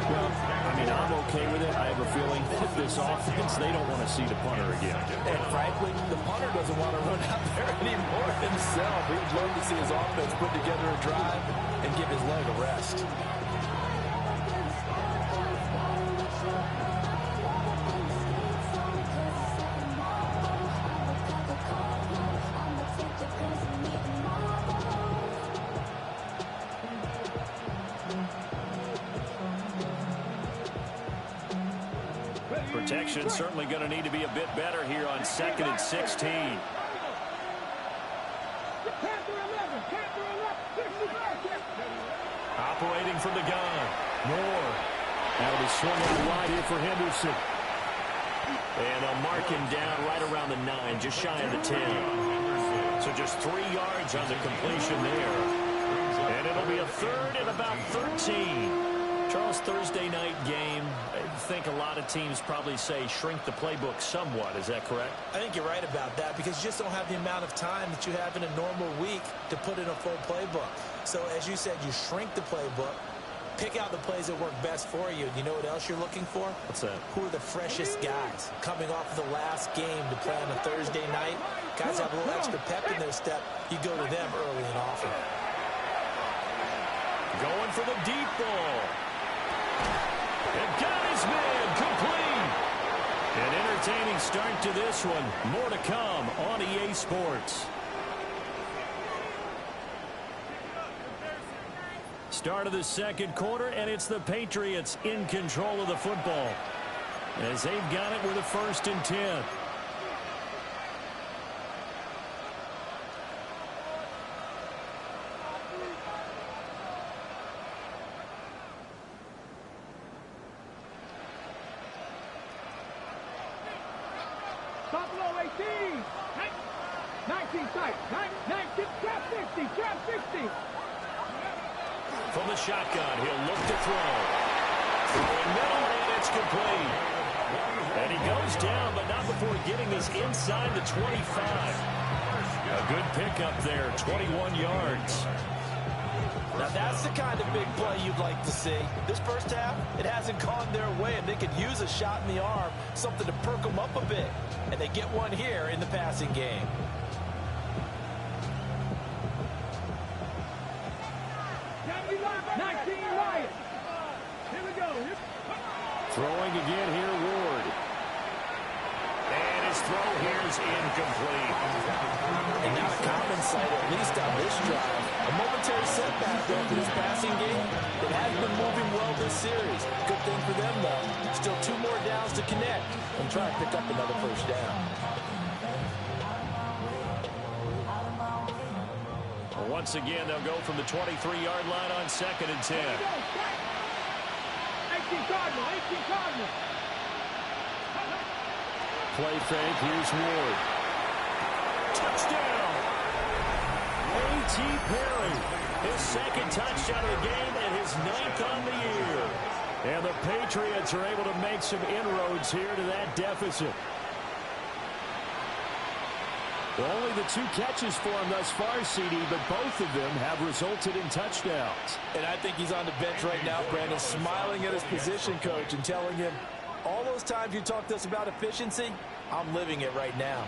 Well, I mean, I'm okay with it. I have a feeling that this offense, they don't want to see the punter again. And frankly, the punter doesn't want to run out there anymore himself. He would love to see his offense put together a drive and give his leg a rest. Protection certainly going to need to be a bit better here on 2nd and 16. Operating from the gun. Moore. That'll be swung out wide here for Henderson. And they'll mark him down right around the 9, just shy of the 10. So just 3 yards on the completion there. And it'll be a 3rd and about 13. Charles, Thursday night game, I think a lot of teams probably say shrink the playbook somewhat. Is that correct? I think you're right about that because you just don't have the amount of time that you have in a normal week to put in a full playbook. So as you said, you shrink the playbook, pick out the plays that work best for you. And you know what else you're looking for? What's that? Who are the freshest guys coming off of the last game to play on a Thursday night? Guys have a little extra pep in their step. You go to them early and often. Going for the deep ball. And got his man complete. An entertaining start to this one. More to come on EA Sports. Start of the second quarter, and it's the Patriots in control of the football as they've got it with a 1st and 10. Buffalo 18. 19 tight. 19. Trap 60. Trap 60. From the shotgun, he'll look to throw. Throwing middle, and it's complete. And he goes down, but not before getting this inside the 25. A good pickup there, 21 yards. Now that's the kind of big play you'd like to see. This first half, it hasn't gone their way, and they could use a shot in the arm, something to perk them up a bit. And they get one here in the passing game. Throwing again here, Ward. And his throw here is incomplete. And not a common sight, at least on this drive. A momentary setback, though, for this passing game. It has been moving well this series. Good thing for them, though. Still 2 more downs to connect and try to pick up another first down. Well, once again, they'll go from the 23-yard line on 2nd and 10. 18 Cardinal. 18 Cardinal. Play fake. Here's Ward. Touchdown! A.T. Perry. His 2nd touchdown of the game and his 9th on the year. And the Patriots are able to make some inroads here to that deficit. Only the 2 catches for him thus far, CD, but both of them have resulted in touchdowns. And I think he's on the bench right now, Brandon, smiling at his position coach and telling him, all those times you talked to us about efficiency, I'm living it right now.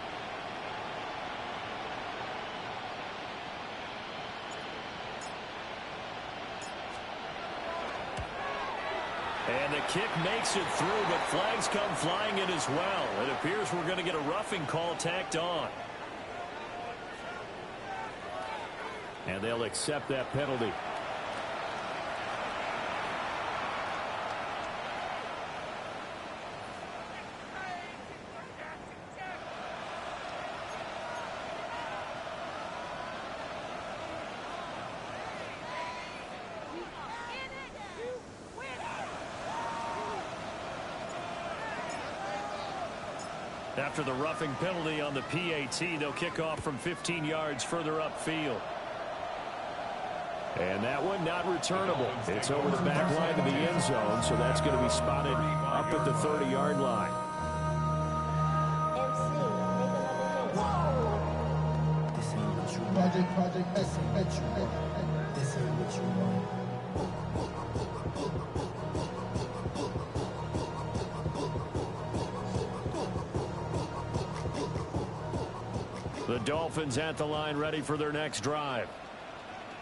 And the kick makes it through, but flags come flying in as well. It appears we're going to get a roughing call tacked on. And they'll accept that penalty. After the roughing penalty on the PAT, they'll kick off from 15 yards further upfield. And that one not returnable. It's over the back line to the end zone, so that's going to be spotted up at the 30-yard line. Project S. This ain't what you want. The Dolphins at the line, ready for their next drive.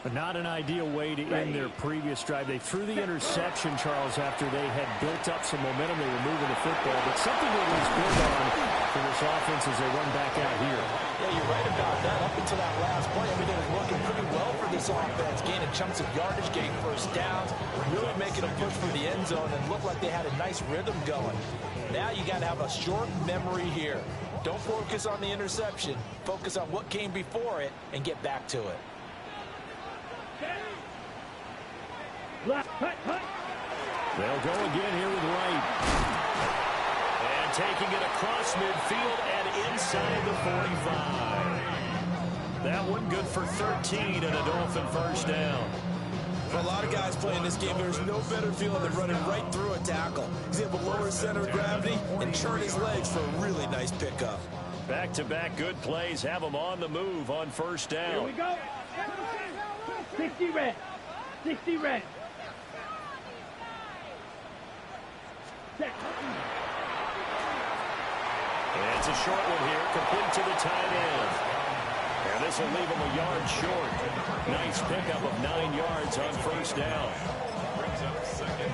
But not an ideal way to end their previous drive. They threw the interception, Charles, after they had built up some momentum. They were moving the football, but something that was built on for this offense as they run back out here. Yeah, you're right about that. Up until that last play, everything was working pretty well for this offense. Gaining chunks of yardage, getting first downs, really making a push for the end zone, and looked like they had a nice rhythm going. Now you got to have a short memory here. Don't focus on the interception. Focus on what came before it and get back to it. They'll go again here with Wright. And taking it across midfield and inside the 45. That one good for 13 and a Dolphin first down. For a lot of guys playing this game, there's no better feeling than running right through a tackle. He's able to lower his center of gravity and turn his legs for a really nice pickup. Back-to-back good plays have them on the move on first down. Here we go. 60 red. 60 red. And it's a short one here, complete to the tight end. And this will leave him a yard short. Nice pickup of 9 yards on first down.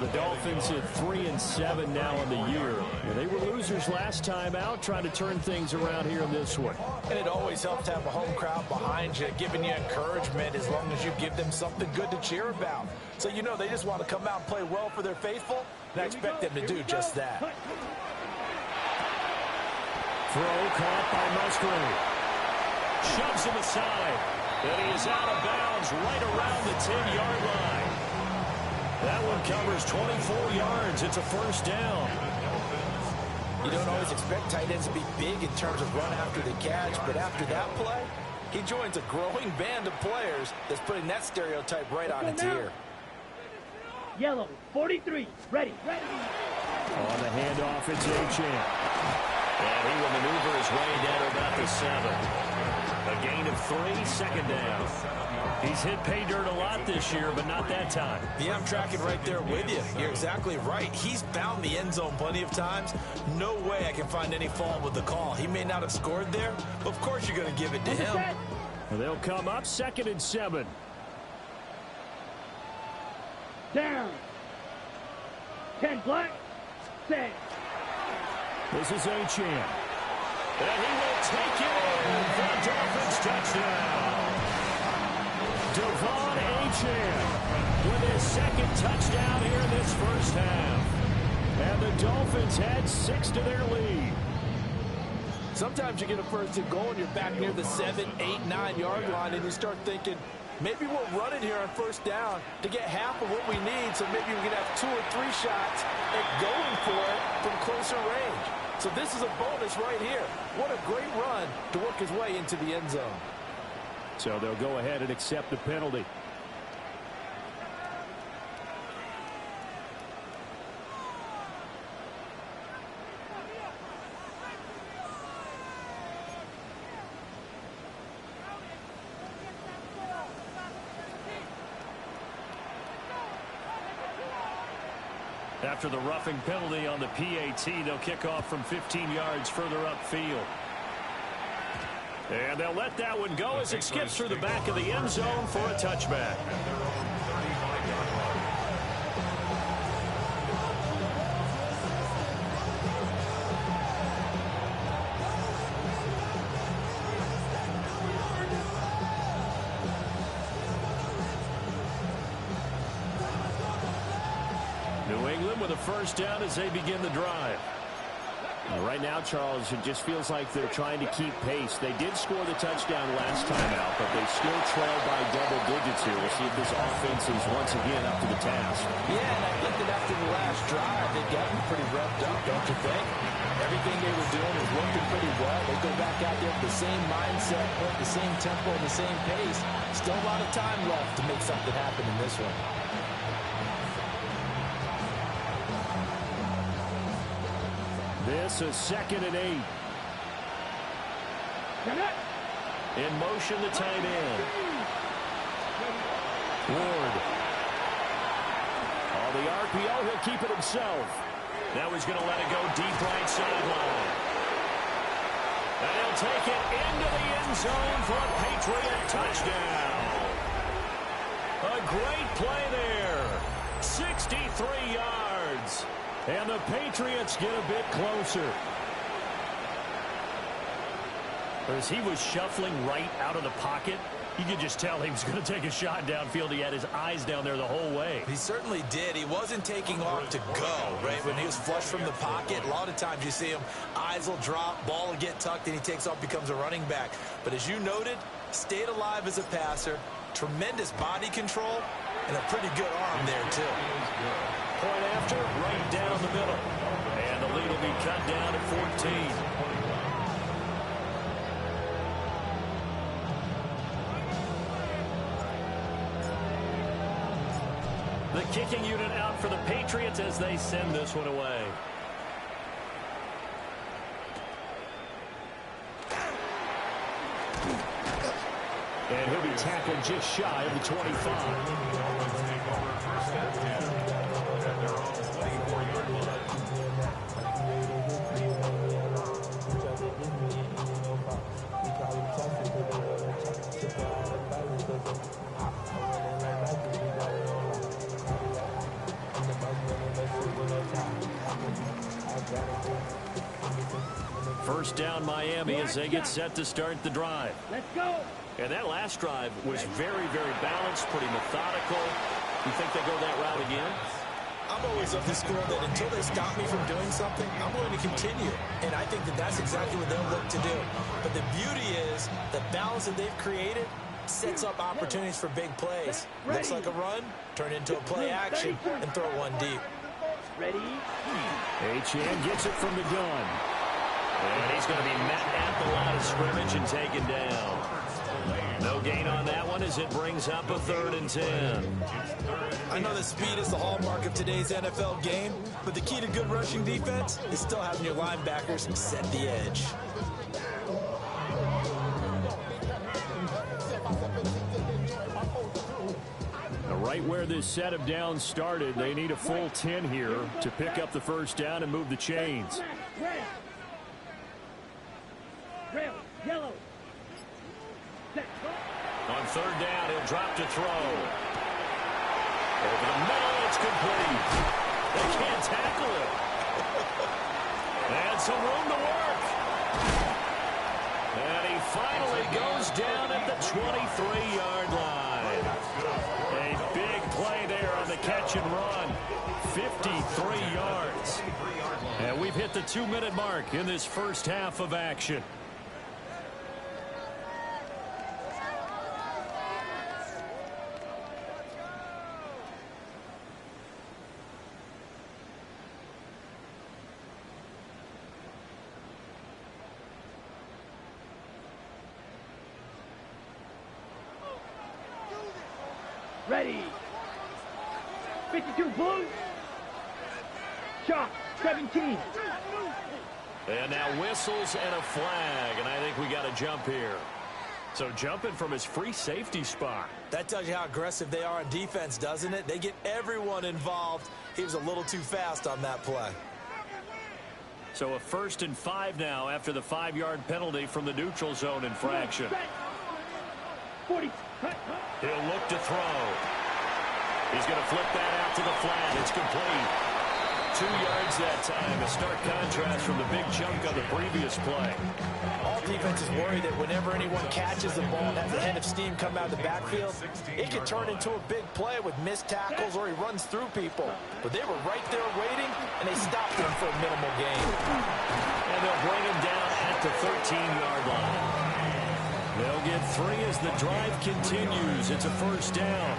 The Dolphins at 3-7 now in the year. They were losers last time out, trying to turn things around here in this one. And it always helps to have a home crowd behind you, giving you encouragement as long as you give them something good to cheer about. So you know they just want to come out and play well for their faithful, and I expect them to do just that. Throw caught by Musgrave. Shoves him aside. And he is out of bounds right around the 10-yard line. That one covers 24 yards. It's a first down. You don't always expect tight ends to be big in terms of run after the catch, but after that play, he joins a growing band of players that's putting that stereotype right on its ear. Yellow, 43, ready. On the handoff, it's Achane. And he will maneuver his way down to about the 7. A gain of 3, second down. He's hit pay dirt a lot this year, but not that time. Yeah, I'm tracking right there with you. You're exactly right. He's found the end zone plenty of times. No way I can find any fault with the call. He may not have scored there, but of course you're going to give it to him. They'll come up 2nd and 7. Down. 10 black. 6. This is Achane. And he will take it in for the Dolphins touchdown. Devon Achane with his 2nd touchdown here in this first half. And the Dolphins had 6 to their lead. Sometimes you get a first and goal and you're back near the 7, 8, 9-yard line and you start thinking, maybe we're running here on first down to get half of what we need, so maybe we can have 2 or 3 shots at going for it from closer range. So this is a bonus right here. What a great run to work his way into the end zone. So they'll go ahead and accept the penalty. After the roughing penalty on the PAT, they'll kick off from 15 yards further upfield. And they'll let that one go as it skips through the back of the end zone for a touchback. New England with a first down as they begin the drive. Right now, Charles, it just feels like they're trying to keep pace. They did score the touchdown last time out, but they still trail by double digits here. We'll see if this offense is once again up to the task. Yeah, and I think that after the last drive, they've gotten pretty revved up, don't you think? Everything they were doing is working pretty well. They go back out there with the same mindset, the same tempo, and the same pace. Still a lot of time left to make something happen in this one. This is 2nd and 8. In motion, the tight end. Ward. On the RPO, he'll keep it himself. Now he's going to let it go deep right sideline. And he'll take it into the end zone for a Patriot touchdown. A great play there. 63 yards. And the Patriots get a bit closer. As he was shuffling right out of the pocket, you could just tell he was going to take a shot downfield. He had his eyes down there the whole way. He certainly did. He wasn't taking off to go, right? When he was flush from the pocket, a lot of times you see him, eyes will drop, ball will get tucked, and he takes off, becomes a running back. But as you noted, stayed alive as a passer, tremendous body control, and a pretty good arm there, too. Point after, right down the middle. And the lead will be cut down at 14. The kicking unit out for the Patriots as they send this one away. And he'll be tackled just shy of the 25. First down Miami as they get set to start the drive. Let's go. And that last drive was very, very balanced, pretty methodical. You think they go that route again? I'm always of the school that until they stop me from doing something, I'm going to continue. And I think that that's exactly what they'll look to do. But the beauty is the balance that they've created sets up opportunities for big plays. Looks like a run, turn into a play action, and throw one deep. Ready? Achane gets it from the gun. And he's going to be met at the line of scrimmage and taken down. No gain on that one as it brings up a 3rd and 10. I know that speed is the hallmark of today's NFL game, but the key to good rushing defense is still having your linebackers set the edge. Right where this set of downs started, they need a full 10 here to pick up the first down and move the chains. Red, yellow. On 3rd down, he'll drop to throw. Over the middle, it's complete. They can't tackle it. And some room to work. And he finally goes down at the 23-yard line. A big play there on the catch and run. 53 yards. And we've hit the 2-minute mark in this first half of action. Ready. 52 blue. Shot 17. And now whistles and a flag, and I think we got a jump here. So jumping from his free safety spot. That tells you how aggressive they are on defense, doesn't it? They get everyone involved. He was a little too fast on that play. So a 1st and 5 now after the 5-yard penalty from the neutral zone infraction. 40. He'll look to throw. He's going to flip that out to the flat. It's complete. 2 yards that time. A stark contrast from the big chunk on the previous play. All defenses worry that whenever anyone catches the ball and has a head of steam come out of the backfield, it can turn into a big play with missed tackles or he runs through people. But they were right there waiting, and they stopped him for a minimal gain. And they'll bring him down at the 13-yard line. They'll get 3 as the drive continues. It's a first down.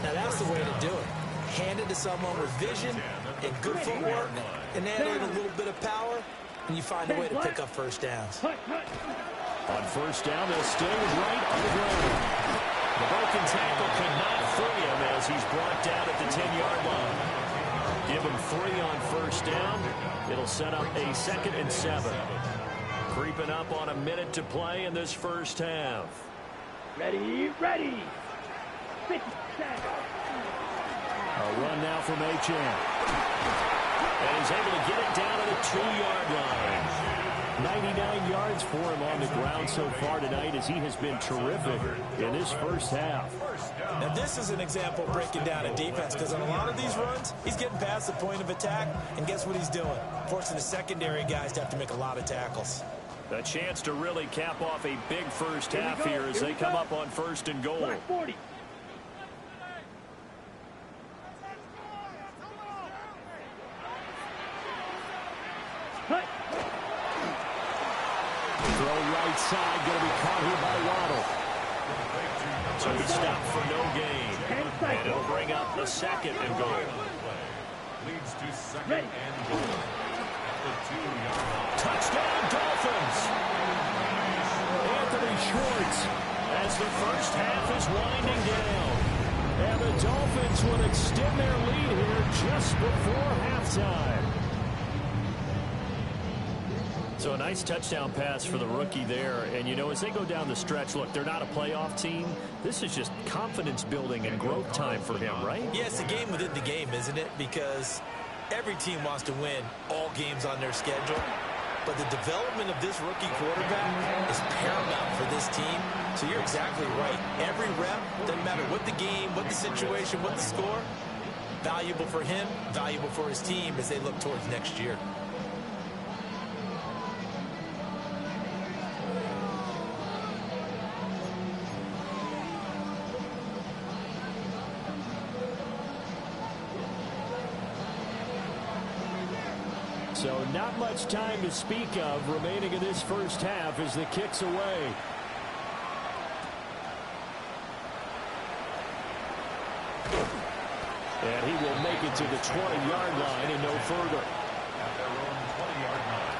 Now that's the way to do it. Hand it to someone with vision and good footwork, and add in a little bit of power, and you find a way to pick up first downs. On first down, they'll stay right on the ground. The broken tackle could not free him as he's brought down at the 10-yard line. Give him 3 on first down. It'll set up a 2nd and 7. Creeping up on a minute to play in this first half. Ready, ready. 50 seconds. A run now from Achane. And he's able to get it down to the 2-yard line. 99 yards for him on the ground so far tonight as he has been terrific in this first half. Now this is an example of breaking down a defense, because on a lot of these runs, he's getting past the point of attack, and guess what he's doing? Forcing the secondary guys to have to make a lot of tackles. A chance to really cap off a big first half here as they come up on 1st and goal. 40. Cut. Throw right side, going to be caught here by Waddle. So he stopped for no gain. And it'll bring up the 2nd and goal. Leads to 2nd and goal. At the 2-yard line. Touchdown, Dolphins! Anthony Schwartz as the first half is winding down. And the Dolphins will extend their lead here just before halftime. So a nice touchdown pass for the rookie there. And, you know, as they go down the stretch, look, they're not a playoff team. This is just confidence building and growth time for him, right? Yeah, it's a game within the game, isn't it? Because every team wants to win all games on their schedule. But the development of this rookie quarterback is paramount for this team. So you're exactly right. Every rep, doesn't matter what the game, what the situation, what the score, valuable for him, valuable for his team as they look towards next year. So not much time to speak of remaining in this first half as the kick's away. And he will make it to the 20-yard line and no further. At their own 20-yard line.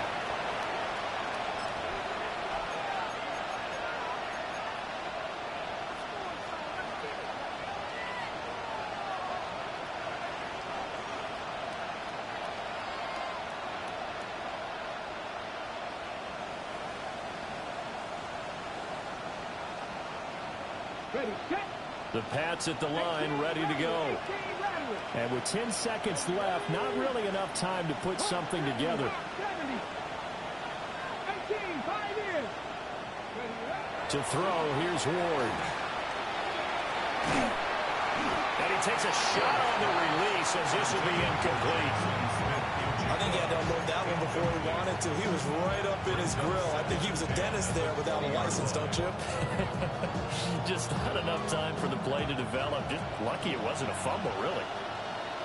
Ready, set. The Pats at the line, ready to go. And with 10 seconds left, not really enough time to put something together. 70. 18, 5 in. To throw, here's Ward. And he takes a shot on the release as this will be incomplete. I think he had to unload that one before he wanted to. He was right up in his grill. I think he was a dentist there without a license, don't you? Just not enough time for the play to develop. Just lucky it wasn't a fumble, really.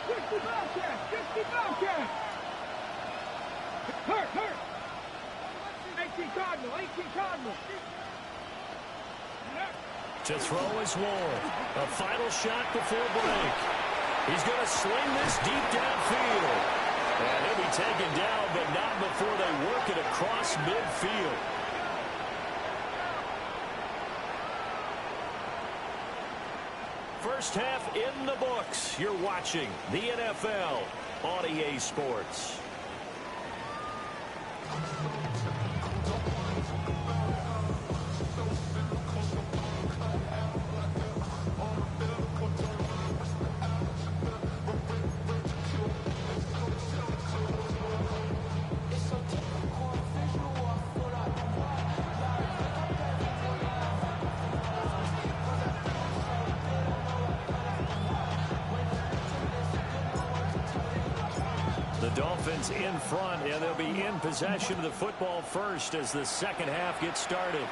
60 Bobcat, 60 Bobcat. Hurt. 18 Cardinal, 18 Cardinal. To throw is Ward. A final shot before break. He's going to sling this deep downfield. And he'll be taken down, but not before they work it across midfield. First half in the books. You're watching the NFL on EA Sports. The Dolphins in front, and they'll be in possession of the football first as the second half gets started.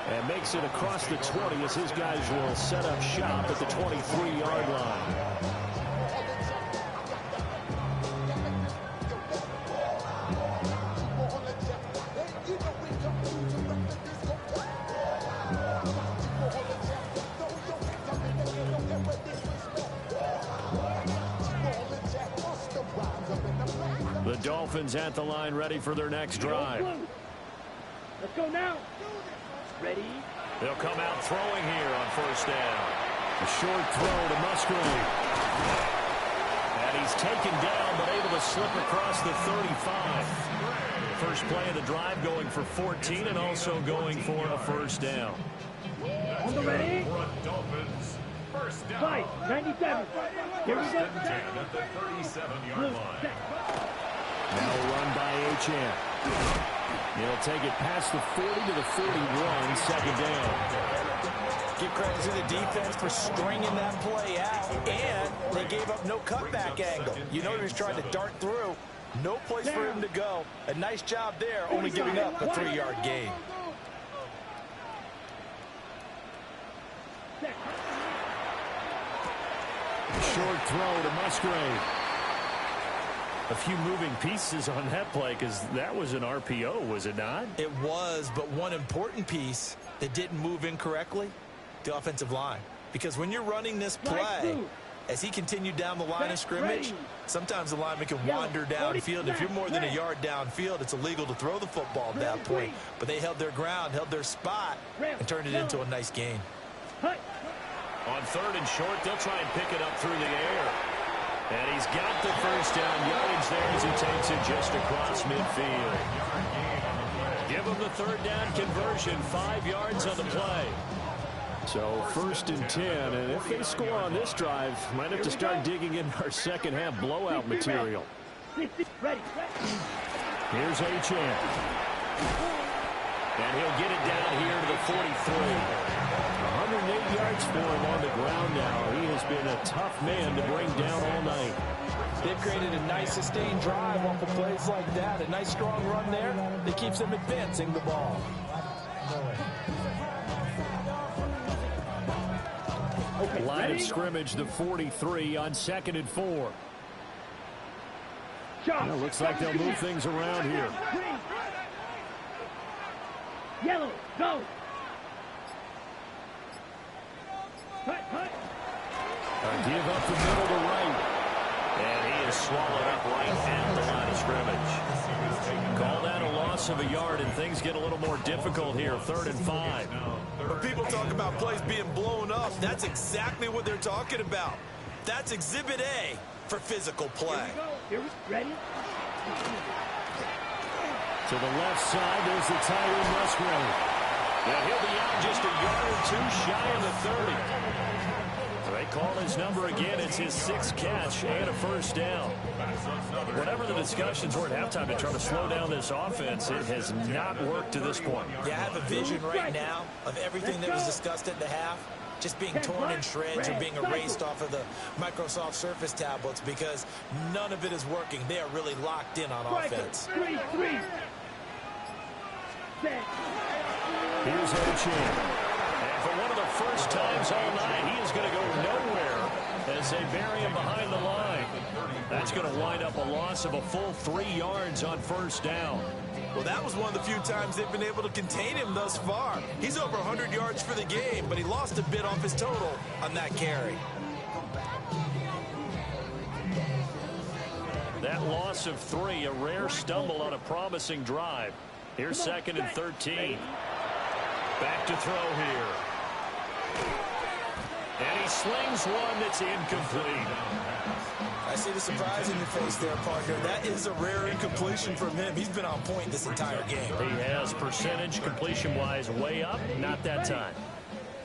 And makes it across the 20 as his guys will set up shop at the 23-yard line. The Dolphins at the line, ready for their next drive. Let's go now. Ready? They'll come out throwing here on first down. A short throw to Musgrave. And he's taken down, but able to slip across the 35. First play of the drive going for 14 and also going for a first down. On the ready? Dolphins. First down. Fight, 97. Here we go. 10 at the 37-yard line. Now a run by Achane. He'll take it past the 40 to the 41, second down. Give credit to the defense for stringing that play out, and they gave up no cutback angle. You know he was trying to dart through. No place for him to go. A nice job there, only giving up a 3-yard gain. Short throw to Musgrave. A few moving pieces on that play because that was an RPO, was it not? It was, but one important piece that didn't move incorrectly, the offensive line. Because when you're running this play, as he continued down the line of scrimmage, sometimes the lineman can wander downfield. If you're more than a yard downfield, it's illegal to throw the football at that point. But they held their ground, held their spot, and turned it into a nice gain. On third and short, they'll try and pick it up through the air. And he's got the first down yardage there as he takes it just across midfield. Give him the third down conversion, 5 yards on the play. So first and 10, and if they score on this drive, might have to start digging in our second half blowout material. Here's Achane. And he'll get it down here to the 43. 108 yards for him on the ground now. He has been a tough man to bring down all night. They've created a nice sustained drive off of plays like that. A nice strong run there that keeps them advancing the ball. Line of scrimmage, the 43 on 2nd and 4. Well, looks like they'll move things around here. Yellow, go. Give up the middle to right. And he is swallowed up right at the line of scrimmage. Call that a loss of a yard, and things get a little more difficult here, 3rd and 5. When people talk about plays being blown up, that's exactly what they're talking about. That's Exhibit A for physical play. Here we go. Ready? To the left side, there's the tight end, Musgrave. Yeah, he'll be out just a yard or two shy of the 30. They call his number again. It's his 6th catch and a first down. Whatever the discussions were at halftime to try to slow down this offense, it has not worked to this point. Yeah, I have a vision right now of everything that was discussed at the half just being torn in shreds or being erased off of the Microsoft Surface tablets because none of it is working. They are really locked in on offense. Here's Achane. And for one of the first times all night, he is going to go nowhere as they bury him behind the line. That's going to wind up a loss of a full 3 yards on first down. Well, that was one of the few times they've been able to contain him thus far. He's over 100 yards for the game, but he lost a bit off his total on that carry. That loss of 3, a rare stumble on a promising drive. Here's 2nd and 13. Back to throw here. And he slings one that's incomplete. I see the surprise in your face there, partner. That is a rare incompletion from him. He's been on point this entire game. He has percentage completion-wise way up, not that time.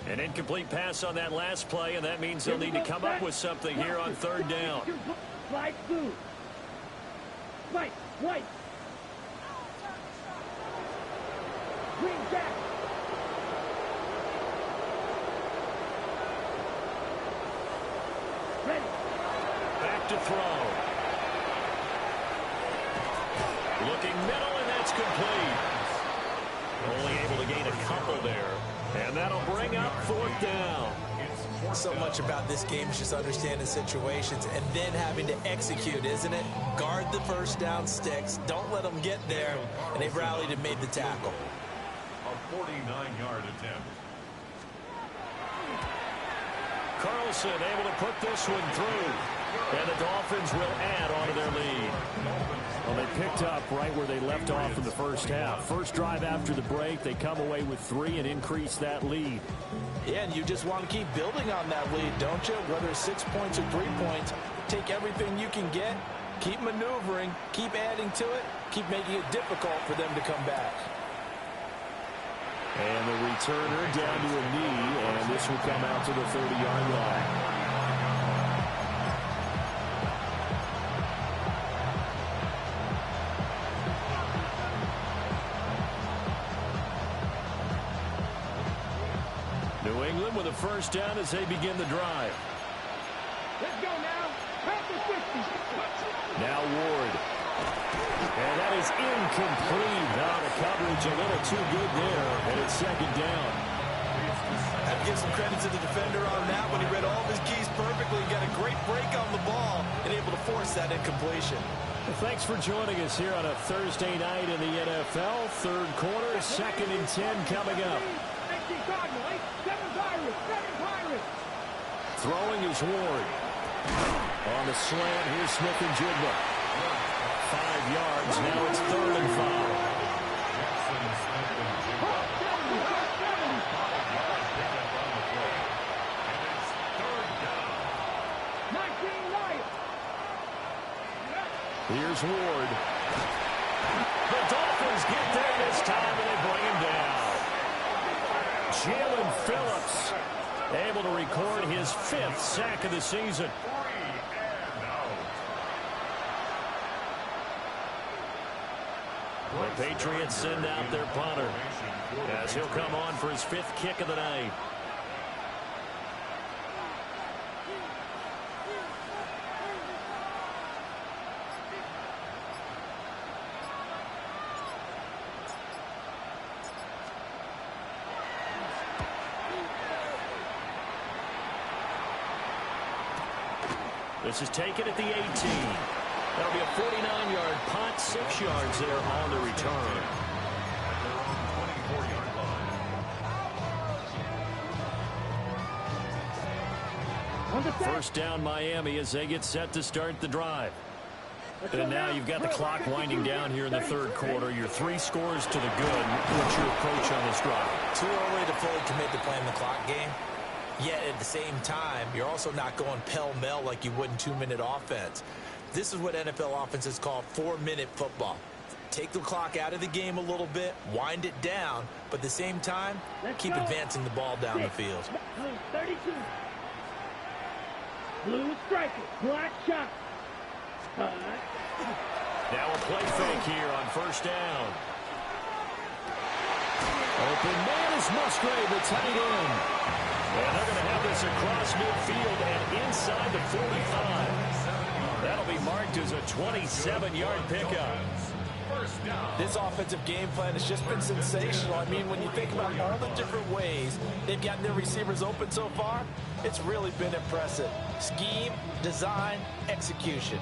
An incomplete pass on that last play, and that means they'll need to come up with something here on 3rd down. Flag blue. White, white. Green jack. back to throw. Looking middle, and that's complete. Only able to gain a couple there. And that'll bring up 4th down. So much about this game is just understanding situations and then having to execute, isn't it? Guard the first down sticks. Don't let them get there. And they've rallied and made the tackle. A 49-yard attempt. Carlson able to put this one through. And the Dolphins will add on to their lead. Well, they picked up right where they left off in the first half. First drive after the break, they come away with 3 and increase that lead. Yeah, and you just want to keep building on that lead, don't you? Whether it's 6 points or 3 points, take everything you can get, keep maneuvering, keep adding to it, keep making it difficult for them to come back. And the returner down to a knee, and this will come out to the 30-yard line. New England with a first down as they begin the drive. Let's go now. Past the 50. Now Ward. And that is incomplete. Now the coverage a little too good there, and it's 2nd down. I have to give some credit to the defender on that one. He read all of his keys perfectly, got a great break on the ball, and able to force that incompletion. Well, thanks for joining us here on a Thursday night in the NFL. 3rd quarter, 2nd and 10 coming up. Throwing is Ward. On the slant, here's Smith and Jigba. 5 yards, now it's 3rd and 5. Here's Ward. The Dolphins get there this time, and they bring him down. Jalen Phillips able to record his 5th sack of the season. The Patriots send out their punter as he'll come on for his 5th kick of the night. This is taken at the 18. That'll be a 49-yard punt, 6 yards there on the return. First down Miami as they get set to start the drive. And now you've got the clock winding down here in the 3rd quarter. Your 3 scores to the good. What's your approach on this drive? Too early to fully commit to playing the clock game. Yet at the same time, you're also not going pell-mell like you would in 2-minute offense. This is what NFL offenses call 4-minute football. Take the clock out of the game a little bit, wind it down, but at the same time, keep advancing the ball down the field. Blue 32. Blue striker. Black shot. Now a play fake here on first down. Open man is Musgrave, the tight end. And they're going to have this across midfield and inside the 45. That'll be marked as a 27-yard pickup. This offensive game plan has just been sensational. I mean, when you think about all the different ways they've gotten their receivers open so far, it's really been impressive. Scheme, design, execution.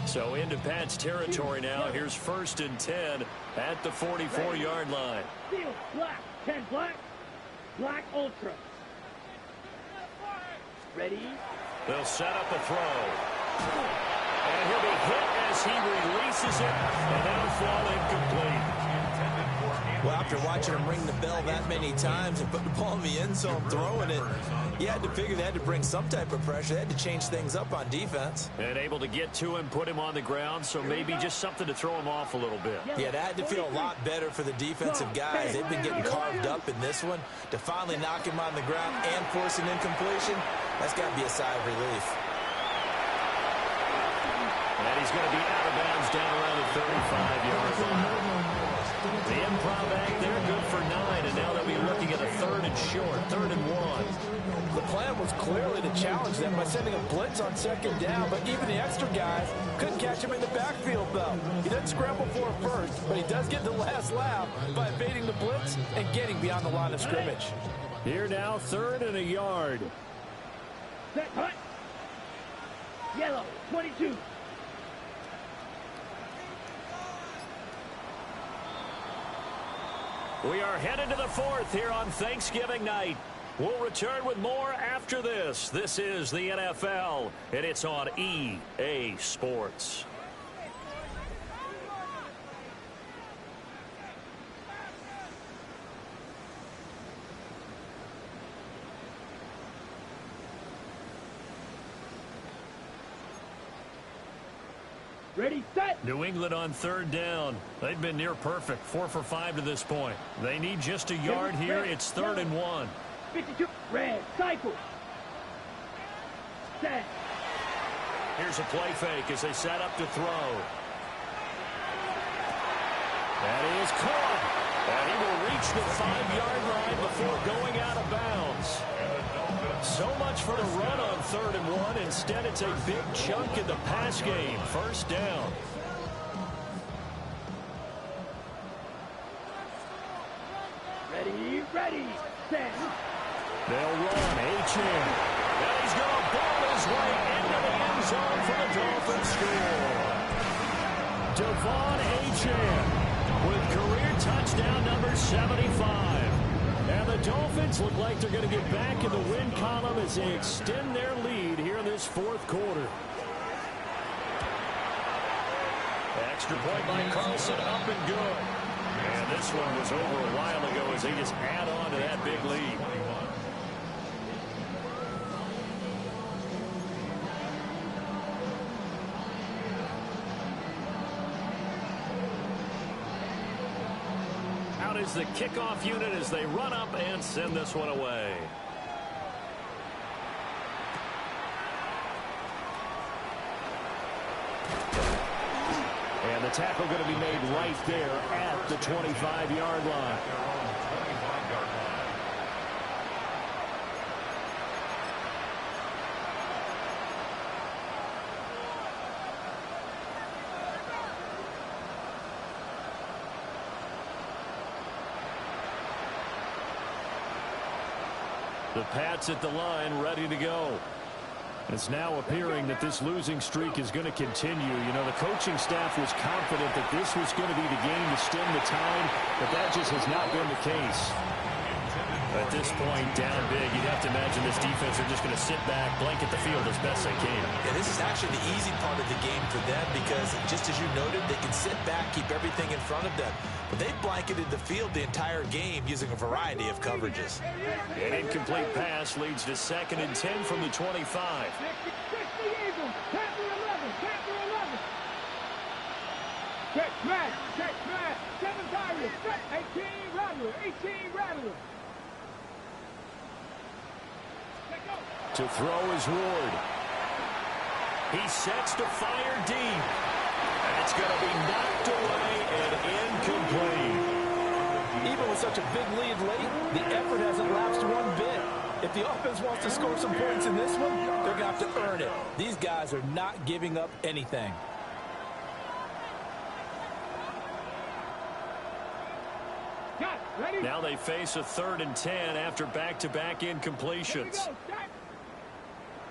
So into Pat's territory now. Here's 1st and 10 at the 44-yard line. Field black. 10 black. Black ultra. Ready? They'll set up a throw. And he'll be hit as he releases it. And that'll fall incomplete. Well, after watching him ring the bell that many times and put the ball in the end zone throwing it, you had to figure they had to bring some type of pressure. They had to change things up on defense. And able to get to him, put him on the ground, so maybe just something to throw him off a little bit. Yeah, that had to feel a lot better for the defensive guys. They've been getting carved up in this one. To finally knock him on the ground and force an incompletion, that's got to be a sigh of relief. And he's going to be out of bounds down around the 35-yard line. The improv act there, good for 9, and now they'll be looking at a 3rd and short, 3rd and 1. The plan was clearly to challenge them by sending a blitz on second down, but even the extra guys couldn't catch him in the backfield, though. He doesn't scramble for it first, but he does get the last laugh by evading the blitz and getting beyond the line of scrimmage. Here now, 3rd and a yard. Set, hut. Yellow, 22. We are headed to the 4th here on Thanksgiving night. We'll return with more after this. This is the NFL, and it's on EA Sports. Ready, set. New England on 3rd down. They've been near perfect, 4 for 5 to this point. They need just a yard here. It's 3rd and 1. 52, red, cycle. Set. Here's a play fake as they set up to throw. That is caught. And he will reach the 5-yard line before going out of bounds. So much for the run on 3rd and 1. Instead, it's a big chunk in the pass game. 1st down. Ready, set. They'll run. H.M. And he's going to ball his way into the end zone for the Dolphins score. Devon H.M. with career touchdown number 75. And the Dolphins look like they're going to get back in the win column as they extend their lead here in this 4th quarter. Extra point by Carlson, up and good. And this one was over a while ago as they just add on to that big lead. Out is the kickoff unit as they run up and send this one away. And the tackle going to be made right there at the 25-yard line. The Pats at the line, ready to go. It's now appearing that this losing streak is going to continue. You know, the coaching staff was confident that this was going to be the game to stem the tide, but that just has not been the case. At this point, down big, you'd have to imagine this defense are just going to sit back, blanket the field as best they can. Yeah, this is actually the easy part of the game for them because, just as you noted, they can sit back, keep everything in front of them. But they blanketed the field the entire game using a variety of coverages. An incomplete pass leads to 2nd and 10 from the 25. Check, smash, 7 targets, 18 rattler. To throw is Ward. He sets to fire deep. And it's going to be knocked away and incomplete. Even with such a big lead late, the effort hasn't lapsed one bit. If the offense wants to score some points in this one, they're going to have to earn it. These guys are not giving up anything. Now they face a 3rd and 10 after back-to-back incompletions.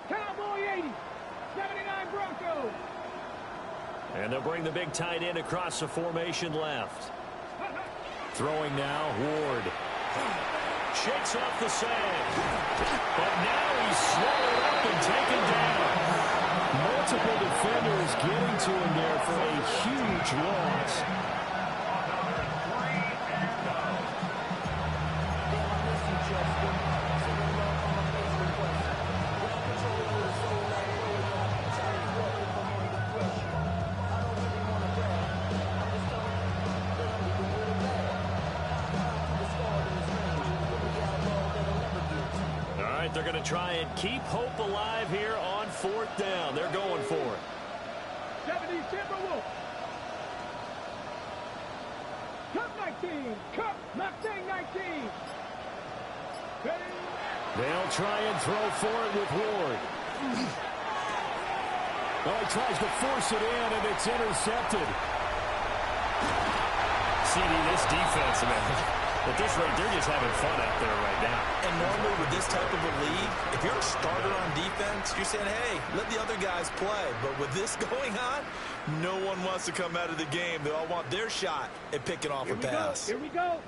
Cowboy 80, 79 Broncos. And they'll bring the big tight end across the formation left. Throwing now, Ward. Shakes off the sand. But now he's swallowed up and taken down. Multiple defenders getting to him there for a huge loss. They're going to try and keep hope alive here on 4th down. They're going for it. 70 Timberwolves. Cup 19. Cup Mustang 19. They'll try and throw for it with Ward. Oh, he tries to force it in, and it's intercepted. CD, this defense, man. At this rate, they're just having fun out there right now. And normally with this type of a league, if you're a starter on defense, you're saying, hey, let the other guys play. But with this going on, no one wants to come out of the game. They all want their shot at picking off a pass. Here we go.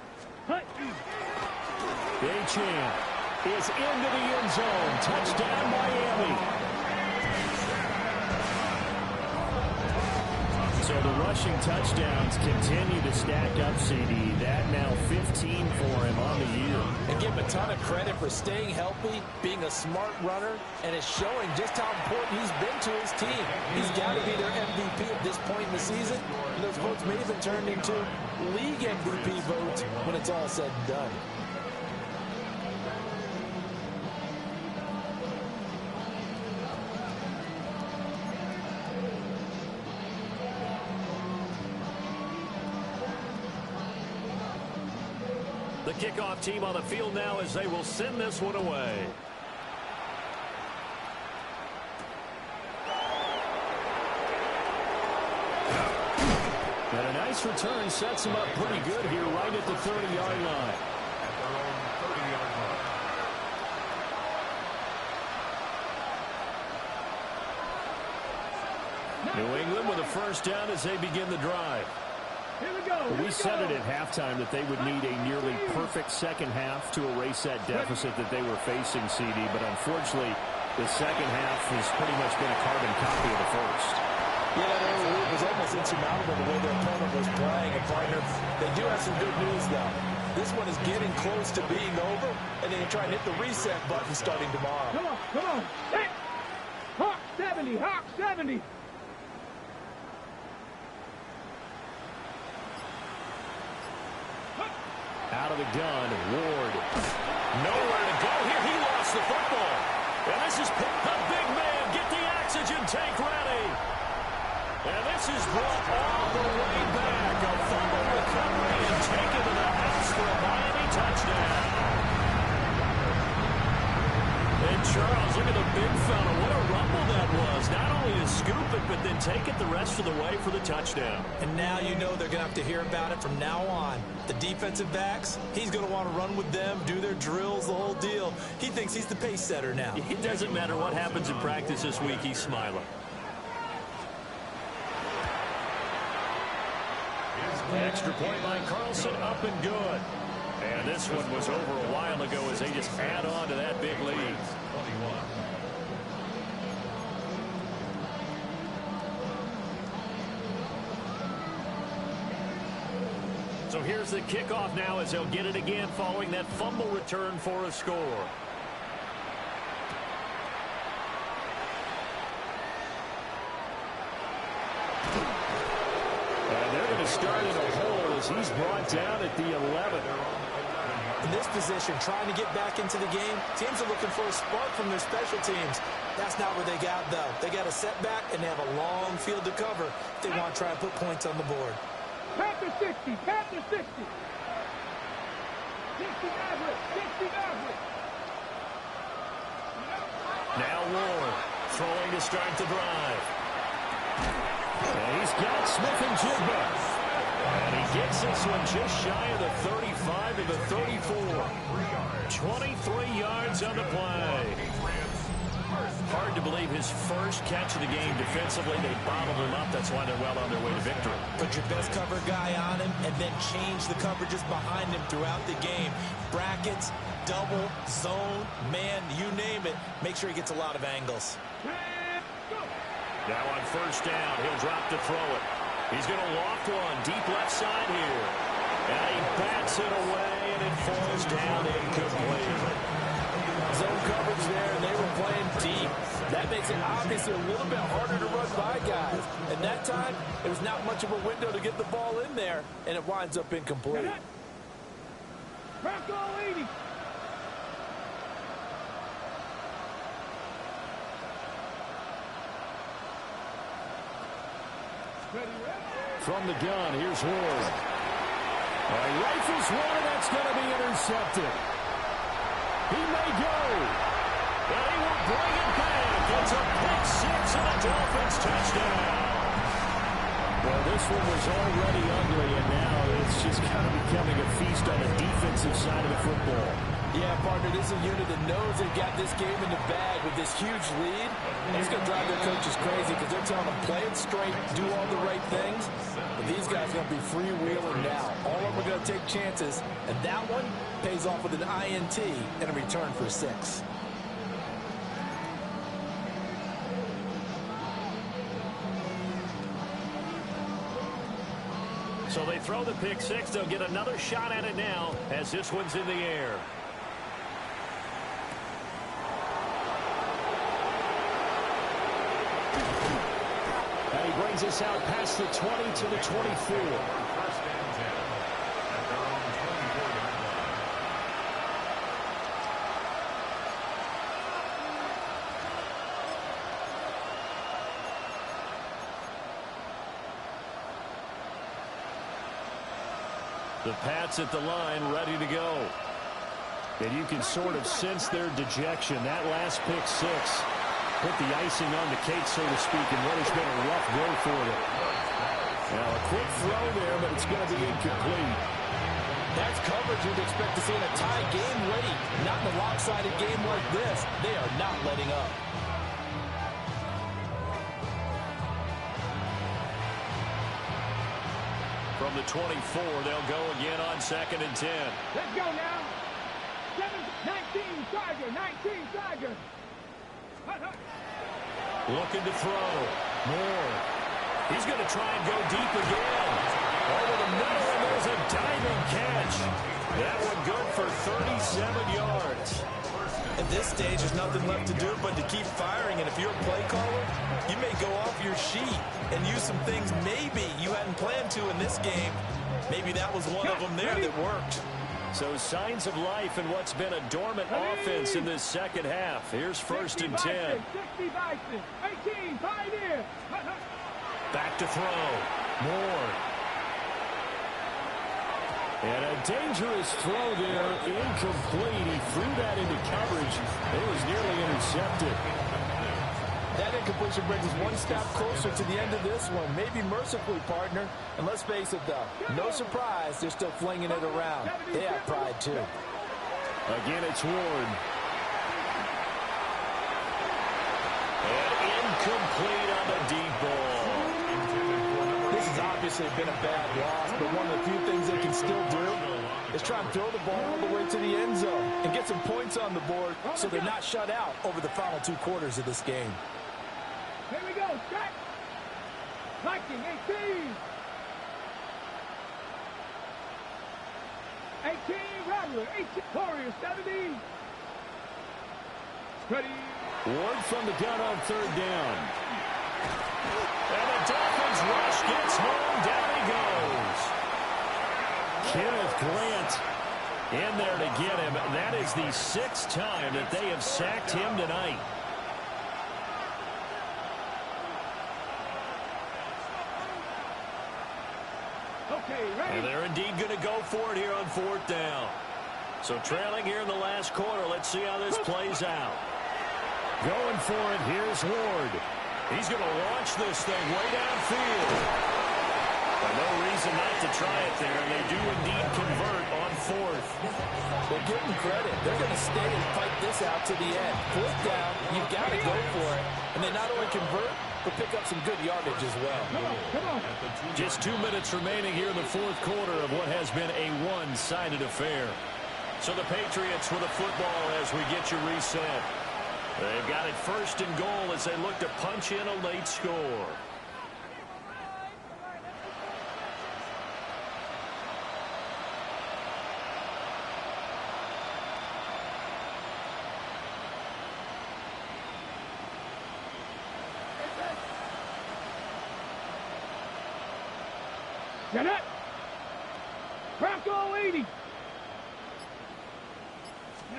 Hut. Achane is into the end zone. Touchdown, Miami. So the rushing touchdowns continue to stack up, CD. That now 15 for him on the year. And give him a ton of credit for staying healthy, being a smart runner, and it's showing just how important he's been to his team. He's got to be their MVP at this point in the season. And those votes may even turn into league MVP votes when it's all said and done. The kickoff team on the field now as they will send this one away. And a nice return sets him up pretty good here right at the 30-yard line. At their own 30-yard line. New England with a first down as they begin the drive. Here we go. We said it at halftime that they would need a nearly perfect second half to erase that deficit that they were facing, CD. But unfortunately, the second half has pretty much been a carbon copy of the first. Yeah, that early lead was almost insurmountable the way their opponent was playing. And, partner, they do have some good news, though. This one is getting close to being over, and they can try and hit the reset button starting tomorrow. Come on, come on. Hey! Hawk 70, Hawk 70. Out of the gun, Ward. Nowhere to go here. He lost the football. And this is the big man. Get the oxygen tank ready. And this is brought all the way back. A fumble recovery and taken to the house for a Miami touchdown. And Charles, look at the big fella. What a rumble that was. Not only to scoop it, but then take it the rest of the way for the touchdown. And now you know they're going to have to hear about it from now on. The defensive backs, he's going to want to run with them, do their drills, the whole deal. He thinks he's the pace setter now. It doesn't matter what happens in practice this week. He's smiling. Extra point by Carlson, up and good. And this one was over a while ago as they just add on to that big lead. 21. So here's the kickoff now as they'll get it again following that fumble return for a score. And they're going to start in a hole as he's brought down at the 11. In this position, trying to get back into the game, teams are looking for a spark from their special teams. That's not what they got, though. They got a setback, and they have a long field to cover if they want to try and put points on the board. Panther 60, Panther 60. 60 Maverick, 60 Maverick. Now Ward throwing to start the drive. And he's got Smith and Jigba. And he gets this one just shy of the 35 to the 34. 23 yards on the play. Hard to believe his first catch of the game defensively. They bottled him up. That's why they're well on their way to victory. Put your best cover guy on him and then change the coverages behind him throughout the game. Brackets, double, zone, man, you name it. Make sure he gets a lot of angles. Now on first down, he'll drop to throw it. He's going to loft one deep left side here. And he bats it away, and it falls down incomplete. Zone coverage there, and they were playing deep. That makes it obviously a little bit harder to run by guys. And that time, it was not much of a window to get the ball in there, and it winds up incomplete. Bronco 80. From the gun, here's Ward. Rifles one, and that's going to be intercepted. He may go. And he will bring it back. It's a pick six and a Dolphins touchdown. Well, this one was already ugly, and now it's just kind of becoming a feast on the defensive side of the football. Yeah, partner, this is a unit that knows they've got this game in the bag with this huge lead. And it's going to drive their coaches crazy because they're telling them, play it straight, do all the right things. But these guys are going to be freewheeling now. All of them are going to take chances, and that one pays off with an INT and a return for 6. So they throw the pick six. They'll get another shot at it now as this one's in the air. And he brings us out past the 20 to the 24. The Pats at the line, ready to go. And you can sort of sense their dejection. That last pick six put the icing on the cake, so to speak, in what has been a rough go for them. Now, a quick throw there, but it's going to be incomplete. That's coverage you'd expect to see in a tie game late. Not in a lopsided game like this. They are not letting up. From the 24, they'll go again on 2nd and 10. Let's go now. 19 Tiger, 19 Tiger. Looking to throw. Moore. He's going to try and go deep again. Over the middle, and there's a diving catch. That one good for 37 yards. At this stage, there's nothing left to do but to keep firing. And if you're a play caller, you may go off your sheet and use some things maybe you hadn't planned to in this game. Maybe that was one of them there that worked. So signs of life in what's been a dormant offense in this second half. Here's 1st and 10. 60 Bison, 18 Pioneer. Back to throw. Moore. And a dangerous throw there, incomplete. He threw that into coverage. It was nearly intercepted. That incompletion brings us one step closer to the end of this one. Maybe mercifully, partner. And let's face it, though, no surprise, they're still flinging it around. They have pride, too. Again, it's Ward. And incomplete on the deep ball. This has obviously been a bad loss, but one of the few things they can still do is try and throw the ball all the way to the end zone and get some points on the board so they're not shut out over the final 2 quarters of this game. Here we go, strike. Viking, 18. 18, Rattler, 18, Warrior, 70. Ready. Ward from the gun on 3rd down. And the Dolphins rush gets home. Down he goes. Kenneth Grant in there to get him. That is the 6th time that they have sacked him tonight. Okay, ready. And they're indeed going to go for it here on 4th down. So trailing here in the last quarter. Let's see how this plays out. Going for it. Here's Ward. He's going to launch this thing way downfield. Well, no reason not to try it there. And they do indeed convert on 4th. Well, give them credit. They're going to stay and fight this out to the end. 4th down, you've got to go for it. And they not only convert, but pick up some good yardage as well. Come on. Just 2 minutes remaining here in the 4th quarter of what has been a one-sided affair. So the Patriots with a football as we get you reset. They've got it 1st and goal as they look to punch in a late score. Get it. Bronco 80. Get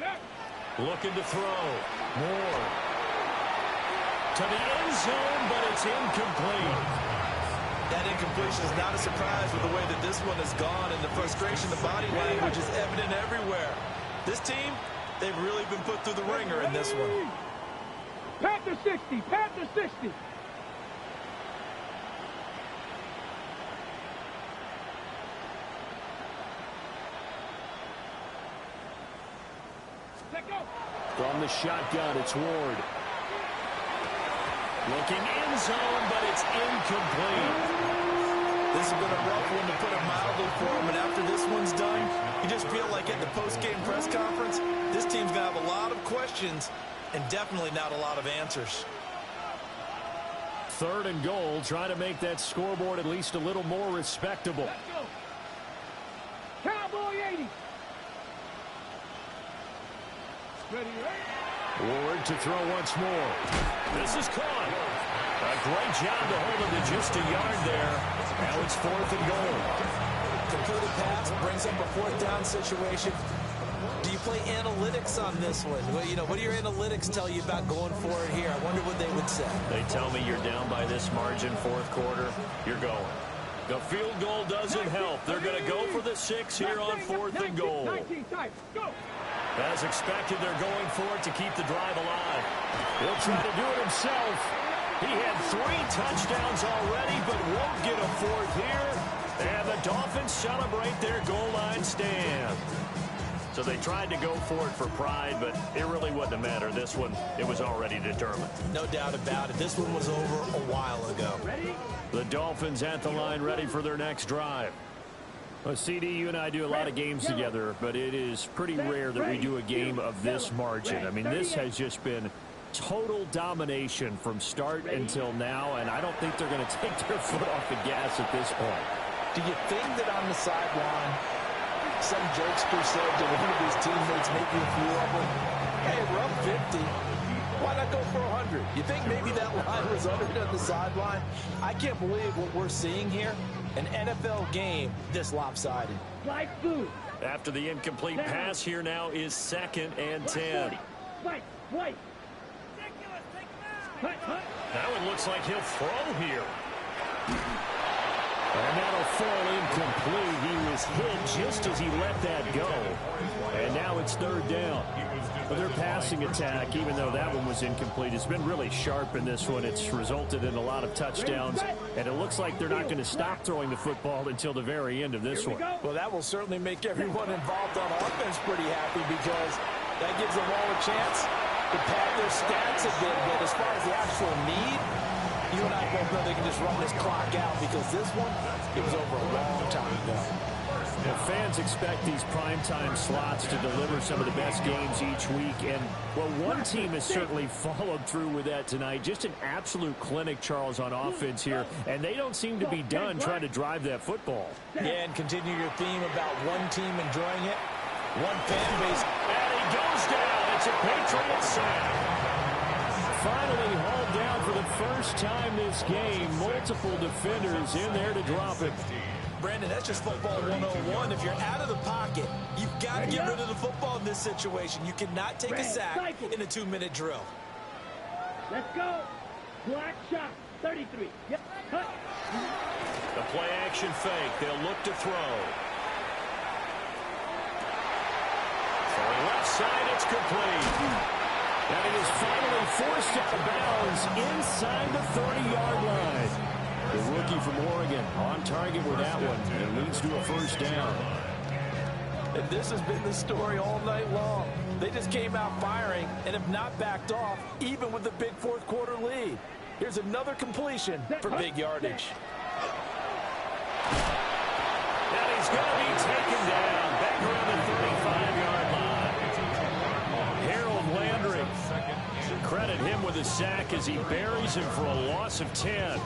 it. Looking to throw. Moore. To the end zone, but it's incomplete. That incompletion is not a surprise with the way that this one has gone, and the frustration, the body language is evident everywhere. This team, They've really been put through the ringer in this one. Pat the 60, pat the 60. Let go. From the shotgun, it's Ward. Looking end zone, but it's incomplete. This has been a rough one, to put it mildly, for him. And after this one's done, you just feel like at the post-game press conference, this team's going to have a lot of questions and definitely not a lot of answers. 3rd and goal, trying to make that scoreboard at least a little more respectable. Let's go. Cowboy 80. Ready, right? Ward to throw once more. This is caught. A great job to hold him to just a yard there. Now it's 4th and goal. Completed pass brings up a 4th down situation. Do you play analytics on this one? Well, you know, what do your analytics tell you about going for it here? I wonder what they would say. They tell me you're down by this margin, 4th quarter, you're going. The field goal doesn't help. They're going to go for the 6 here on 4th and goal. 19 time. Go. As expected, they're going for it to keep the drive alive. He'll try to do it himself. He had 3 touchdowns already, but won't get a 4th here. And the Dolphins celebrate their goal line stand. So they tried to go for it for pride, but it really wasn't a matter. This one, it was already determined. No doubt about it. This one was over a while ago. Ready? The Dolphins at the line, ready for their next drive. Well, CD, you and I do a lot of games together, but it is pretty rare that we do a game of this margin. I mean, this has just been total domination from start until now, and I don't think they're going to take their foot off the gas at this point. Do you think that on the sideline, some jokester said to one of his teammates, maybe a few of them, hey, we're up 50. Why not go for 100? You think maybe that line was uttered on the sideline? I can't believe what we're seeing here. An NFL game this lopsided. Fly food. After the incomplete pass, here now is 2nd and 10. White. Now it looks like he'll throw here. And that'll fall incomplete. He was hit just as he let that go. And now it's 3rd down. But their passing attack, even though that one was incomplete, has been really sharp in this one. It's resulted in a lot of touchdowns. And it looks like they're not going to stop throwing the football until the very end of this one. Well, that will certainly make everyone involved on offense pretty happy, because that gives them all a chance to pad their stats a bit. But as far as the actual need, you and I both know they can just run this clock out, because this one, it was over a long time ago. Well, fans expect these primetime slots to deliver some of the best games each week. And, well, one team has certainly followed through with that tonight. Just an absolute clinic, Charles, on offense here. And they don't seem to be done trying to drive that football. Yeah, and continue your theme about one team enjoying it, one fan base. And he goes down. It's a Patriot sack. Finally hauled down for the first time this game. Multiple defenders in there to drop it. Brandon, that's just football 101. If you're out of the pocket, you've got to get rid of the football in this situation. You cannot take a sack in a 2-minute drill. Let's go. Black shot. 33. Yep. Cut. The play action fake. They'll look to throw. For left side, it's complete. And he is finally forced out of bounds inside the 30-yard line. The rookie from Oregon on target with that one. And it leads to a 1st down. And this has been the story all night long. They just came out firing and have not backed off, even with the big 4th quarter lead. Here's another completion for big yardage. And he's going to be taken down back around the 35-yard line. Harold Landry. Credit him with a sack as he buries him for a loss of 10.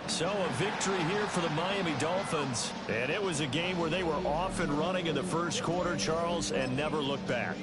So a victory here for the Miami Dolphins. And it was a game where they were off and running in the 1st quarter, Charles, and never looked back.